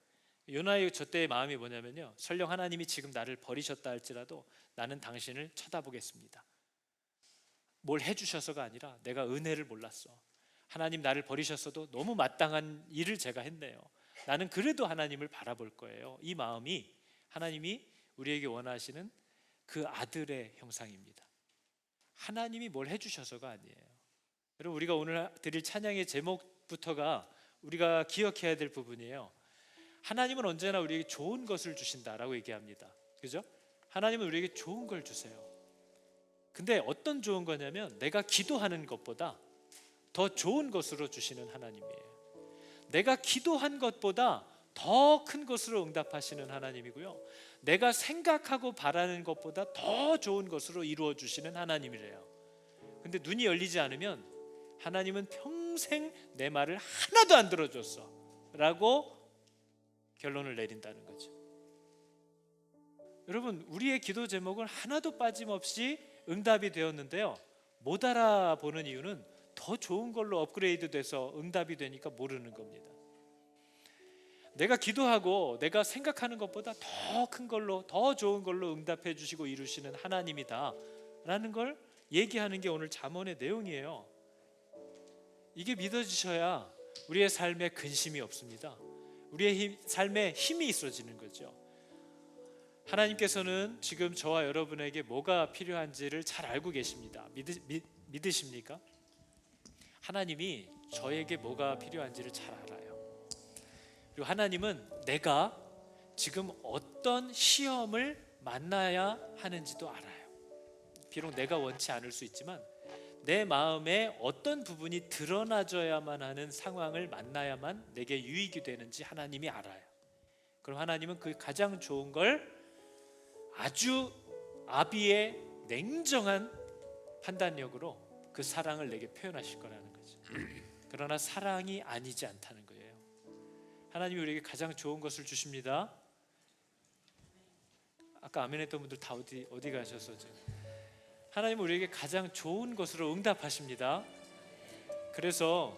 요나의 저때의 마음이 뭐냐면요, 설령 하나님이 지금 나를 버리셨다 할지라도 나는 당신을 쳐다보겠습니다. 뭘 해주셔서가 아니라 내가 은혜를 몰랐어. 하나님 나를 버리셨어도 너무 마땅한 일을 제가 했네요. 나는 그래도 하나님을 바라볼 거예요. 이 마음이 하나님이 우리에게 원하시는 그 아들의 형상입니다. 하나님이 뭘 해주셔서가 아니에요. 여러분, 우리가 오늘 드릴 찬양의 제목부터가 우리가 기억해야 될 부분이에요. 하나님은 언제나 우리에게 좋은 것을 주신다라고 얘기합니다. 그죠? 하나님은 우리에게 좋은 걸 주세요. 근데 어떤 좋은 거냐면 내가 기도하는 것보다 더 좋은 것으로 주시는 하나님이에요. 내가 기도한 것보다 더 큰 것으로 응답하시는 하나님이고요, 내가 생각하고 바라는 것보다 더 좋은 것으로 이루어 주시는 하나님이래요. 근데 눈이 열리지 않으면 하나님은 평생 내 말을 하나도 안 들어줬어 라고 결론을 내린다는 거죠. 여러분, 우리의 기도 제목은 하나도 빠짐없이 응답이 되었는데요, 못 알아보는 이유는 더 좋은 걸로 업그레이드 돼서 응답이 되니까 모르는 겁니다. 내가 기도하고 내가 생각하는 것보다 더 큰 걸로, 더 좋은 걸로 응답해 주시고 이루시는 하나님이다 라는 걸 얘기하는 게 오늘 잠언의 내용이에요. 이게 믿어지셔야 우리의 삶에 근심이 없습니다. 우리의 삶에 힘이 있어지는 거죠. 하나님께서는 지금 저와 여러분에게 뭐가 필요한지를 잘 알고 계십니다. 믿으십니까? 하나님이 저에게 뭐가 필요한지를 잘 알아요. 그리고 하나님은 내가 지금 어떤 시험을 만나야 하는지도 알아요. 비록 내가 원치 않을 수 있지만 내 마음에 어떤 부분이 드러나져야만 하는 상황을 만나야만 내게 유익이 되는지 하나님이 알아요. 그럼 하나님은 그 가장 좋은 걸 아주 아비의 냉정한 판단력으로 그 사랑을 내게 표현하실 거라는 거죠. 그러나 사랑이 아니지 않다는 거예요. 하나님이 우리에게 가장 좋은 것을 주십니다. 아까 아멘했던 분들 다 어디 가셔서 하나님은 우리에게 가장 좋은 것으로 응답하십니다. 그래서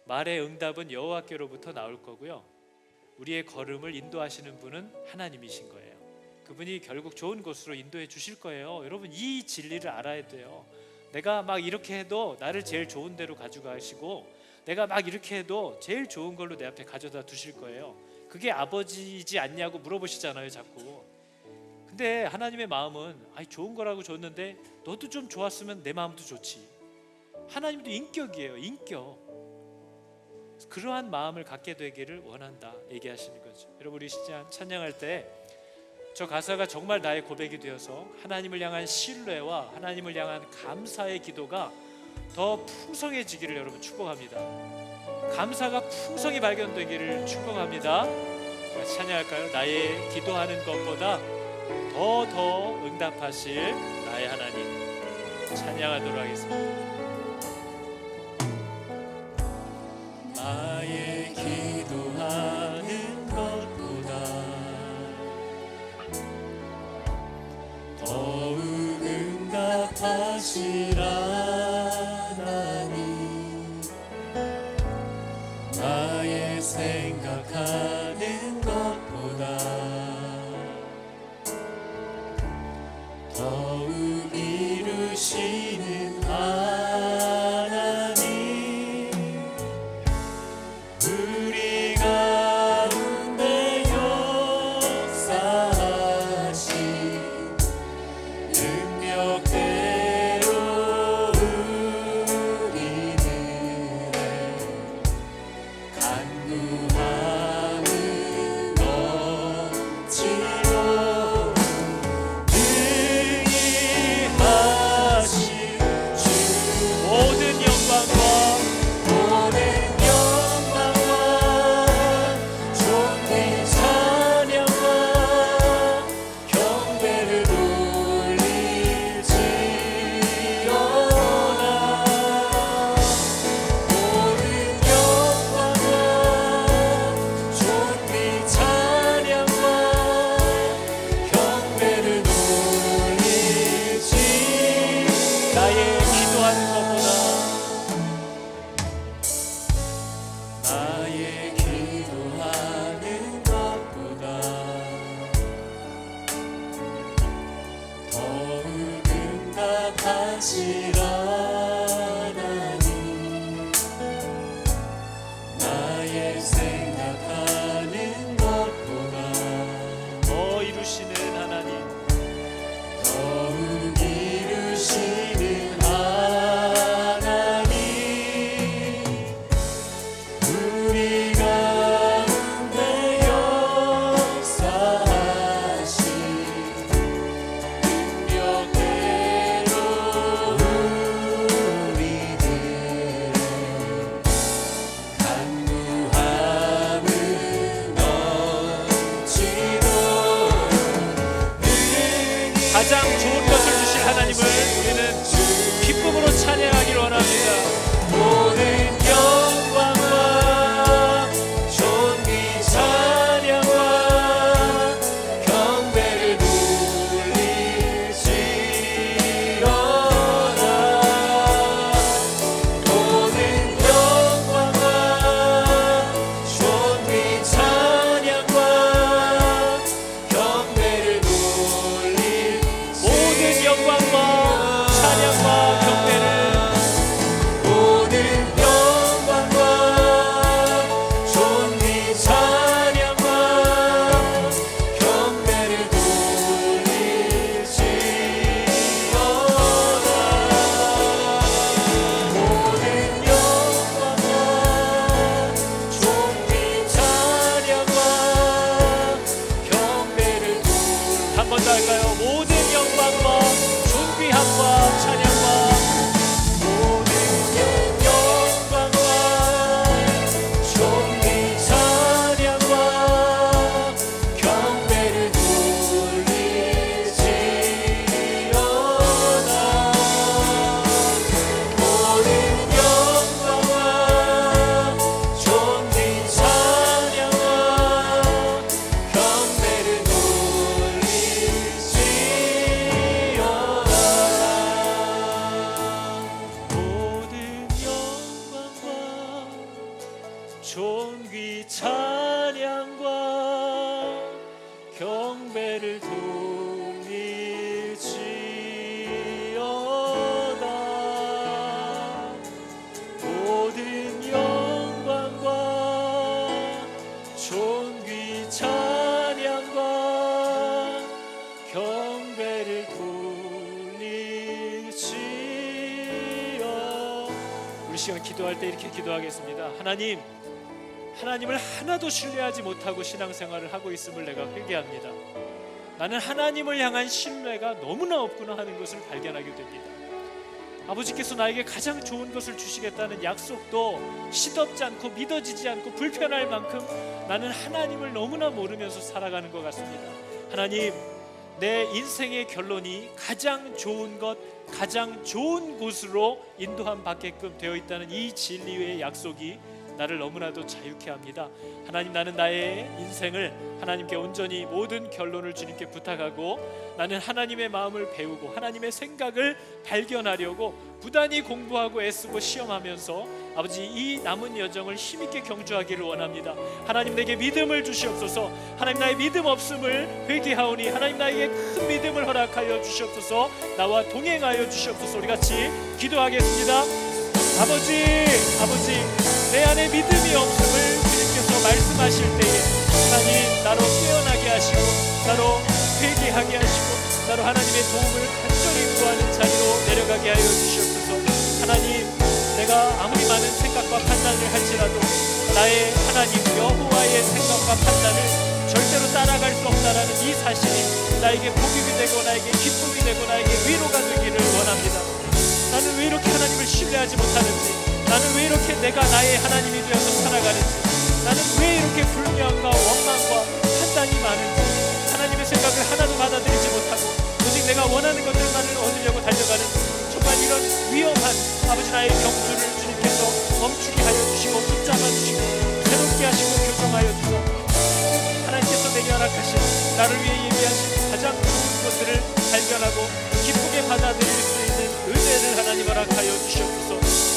말의 응답은 여호와께로부터 나올 거고요, 우리의 걸음을 인도하시는 분은 하나님이신 거예요. 그분이 결국 좋은 곳으로 인도해 주실 거예요. 여러분, 이 진리를 알아야 돼요. 내가 막 이렇게 해도 나를 제일 좋은 데로 가져가시고, 내가 막 이렇게 해도 제일 좋은 걸로 내 앞에 가져다 두실 거예요. 그게 아버지이지 않냐고 물어보시잖아요, 자꾸. 근데 하나님의 마음은 아니, 좋은 거라고 줬는데 너도 좀 좋았으면 내 마음도 좋지. 하나님도 인격이에요, 인격. 그러한 마음을 갖게 되기를 원한다 얘기하시는 거죠. 여러분, 우리 찬양할 때 저 가사가 정말 나의 고백이 되어서 하나님을 향한 신뢰와 하나님을 향한 감사의 기도가 더 풍성해지기를 여러분 축복합니다. 감사가 풍성히 발견되기를 축복합니다. 찬양할까요? 나의 기도하는 것보다 더 응답하실 나의 하나님, 찬양하도록 하겠습니다. 나의 기도하는 것보다 더욱 응답하실 하나님, 나의 생각하는 것보다 더욱 이루시는 하나님, 우리 가운데 역사하신 능력대로 우리들의 간구함을 넘치도록 나의 생각하는 것보다 더 이루시는 하나님, 더욱 이루시는 하나님, 우리 가운데 역사하신 능력대로 우리들의 간구함을 넘치도록 가장 좋은 것을 주실 하나님을 우리는 기쁨으로 찬양하기를 원합니다. 모든 영광과 존귀 찬양과 경배를 돌릴지어다. 모든 영광과 존귀 찬양과 경배를 돌릴 모든 경배를 돌릴지어다. 모든 영광과 존귀 찬양과 경배를 돌릴지어. 우리 시간 기도할 때 이렇게 기도하겠습니다. 하나님을 하나도 신뢰하지 못하고 신앙생활을 하고 있음을 내가 회개합니다. 나는 하나님을 향한 신뢰가 너무나 없구나 하는 것을 발견하게 됩니다. 아버지께서 나에게 가장 좋은 것을 주시겠다는 약속도 시덥지 않고 믿어지지 않고 불편할 만큼 나는 하나님을 너무나 모르면서 살아가는 것 같습니다. 하나님, 내 인생의 결론이 가장 좋은 것, 가장 좋은 곳으로 인도함 받게끔 되어 있다는 이 진리의 약속이 나를 너무나도 자유케 합니다. 하나님, 나는 나의 인생을 하나님께 온전히 모든 결론을 주님께 부탁하고 나는 하나님의 마음을 배우고 하나님의 생각을 발견하려고 부단히 공부하고 애쓰고 시험하면서 아버지 이 남은 여정을 힘있게 경주하기를 원합니다. 하나님, 내게 믿음을 주시옵소서. 하나님, 나의 믿음 없음을 회개하오니 하나님 나에게 큰 믿음을 허락하여 주시옵소서. 나와 동행하여 주시옵소서. 우리 같이 기도하겠습니다. 아버지, 내 안에 믿음이 없음을 주님께서 말씀하실 때에 하나님, 나로 깨어나게 하시고 나로 회개하게 하시고 나로 하나님의 도움을 간절히 구하는 자리로 내려가게 하여 주시옵소서. 하나님, 내가 아무리 많은 생각과 판단을 할지라도 나의 하나님 여호와의 생각과 판단을 절대로 따라갈 수 없다라는 이 사실이 나에게 복음이 되고 나에게 기쁨이 되고 나에게 위로가 되기를 원합니다. 나는 왜 이렇게 하나님을 신뢰하지 못하는지, 나는 왜 이렇게 내가 나의 하나님이 되어서 살아가는지, 나는 왜 이렇게 불명과 원망과 판단이 많은지, 하나님의 생각을 하나도 받아들이지 못하고 오직 내가 원하는 것들만을 얻으려고 달려가는지, 정말 이런 위험한 아버지 나의 경주를 주님께서 멈추게 하여 주시고 붙잡아 주시고 새롭게 하시고 교정하여 주시고 하나님께서 내게 허락하신 나를 위해 예비하신 가장 좋은 것들을 발견하고 기쁘게 받아들일 수 있는 은혜를 하나님 허락하여 주시옵소서.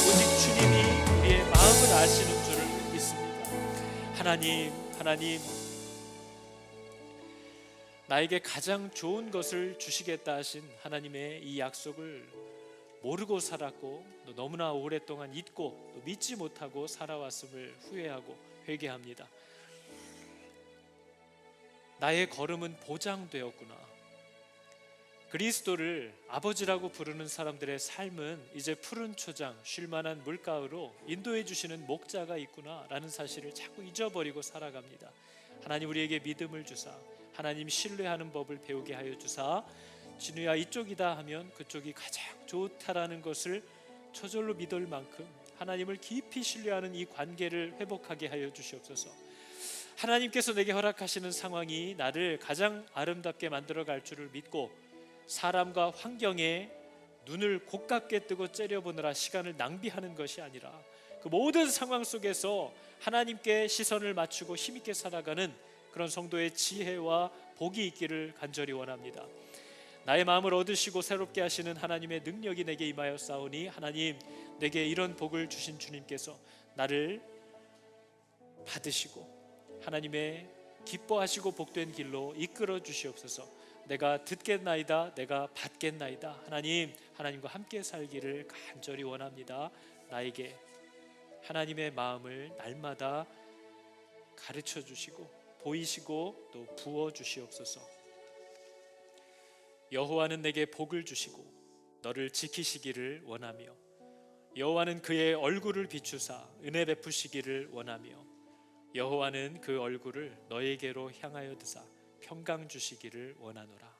오직 주님이 우리의 마음을 아시는 줄을 믿습니다. 하나님, 나에게 가장 좋은 것을 주시겠다 하신 하나님의 이 약속을 모르고 살았고 또 너무나 오랫동안 잊고 또 믿지 못하고 살아왔음을 후회하고 회개합니다. 나의 걸음은 보장되었구나. 그리스도를 아버지라고 부르는 사람들의 삶은 이제 푸른 초장, 쉴만한 물가으로 인도해 주시는 목자가 있구나 라는 사실을 자꾸 잊어버리고 살아갑니다. 하나님, 우리에게 믿음을 주사 하나님 신뢰하는 법을 배우게 하여 주사 진우야 이쪽이다 하면 그쪽이 가장 좋다라는 것을 저절로 믿을 만큼 하나님을 깊이 신뢰하는 이 관계를 회복하게 하여 주시옵소서. 하나님께서 내게 허락하시는 상황이 나를 가장 아름답게 만들어 갈 줄을 믿고 사람과 환경에 눈을 고깝게 뜨고 째려보느라 시간을 낭비하는 것이 아니라 그 모든 상황 속에서 하나님께 시선을 맞추고 힘있게 살아가는 그런 성도의 지혜와 복이 있기를 간절히 원합니다. 나의 마음을 얻으시고 새롭게 하시는 하나님의 능력이 내게 임하였사오니 하나님, 내게 이런 복을 주신 주님께서 나를 받으시고 하나님의 기뻐하시고 복된 길로 이끌어 주시옵소서. 내가 듣겠나이다, 내가 받겠나이다. 하나님과 함께 살기를 간절히 원합니다. 나에게 하나님의 마음을 날마다 가르쳐 주시고 보이시고 또 부어 주시옵소서. 여호와는 내게 복을 주시고 너를 지키시기를 원하며 여호와는 그의 얼굴을 비추사 은혜 베푸시기를 원하며 여호와는 그 얼굴을 너에게로 향하여 드사 평강 주시기를 원하노라.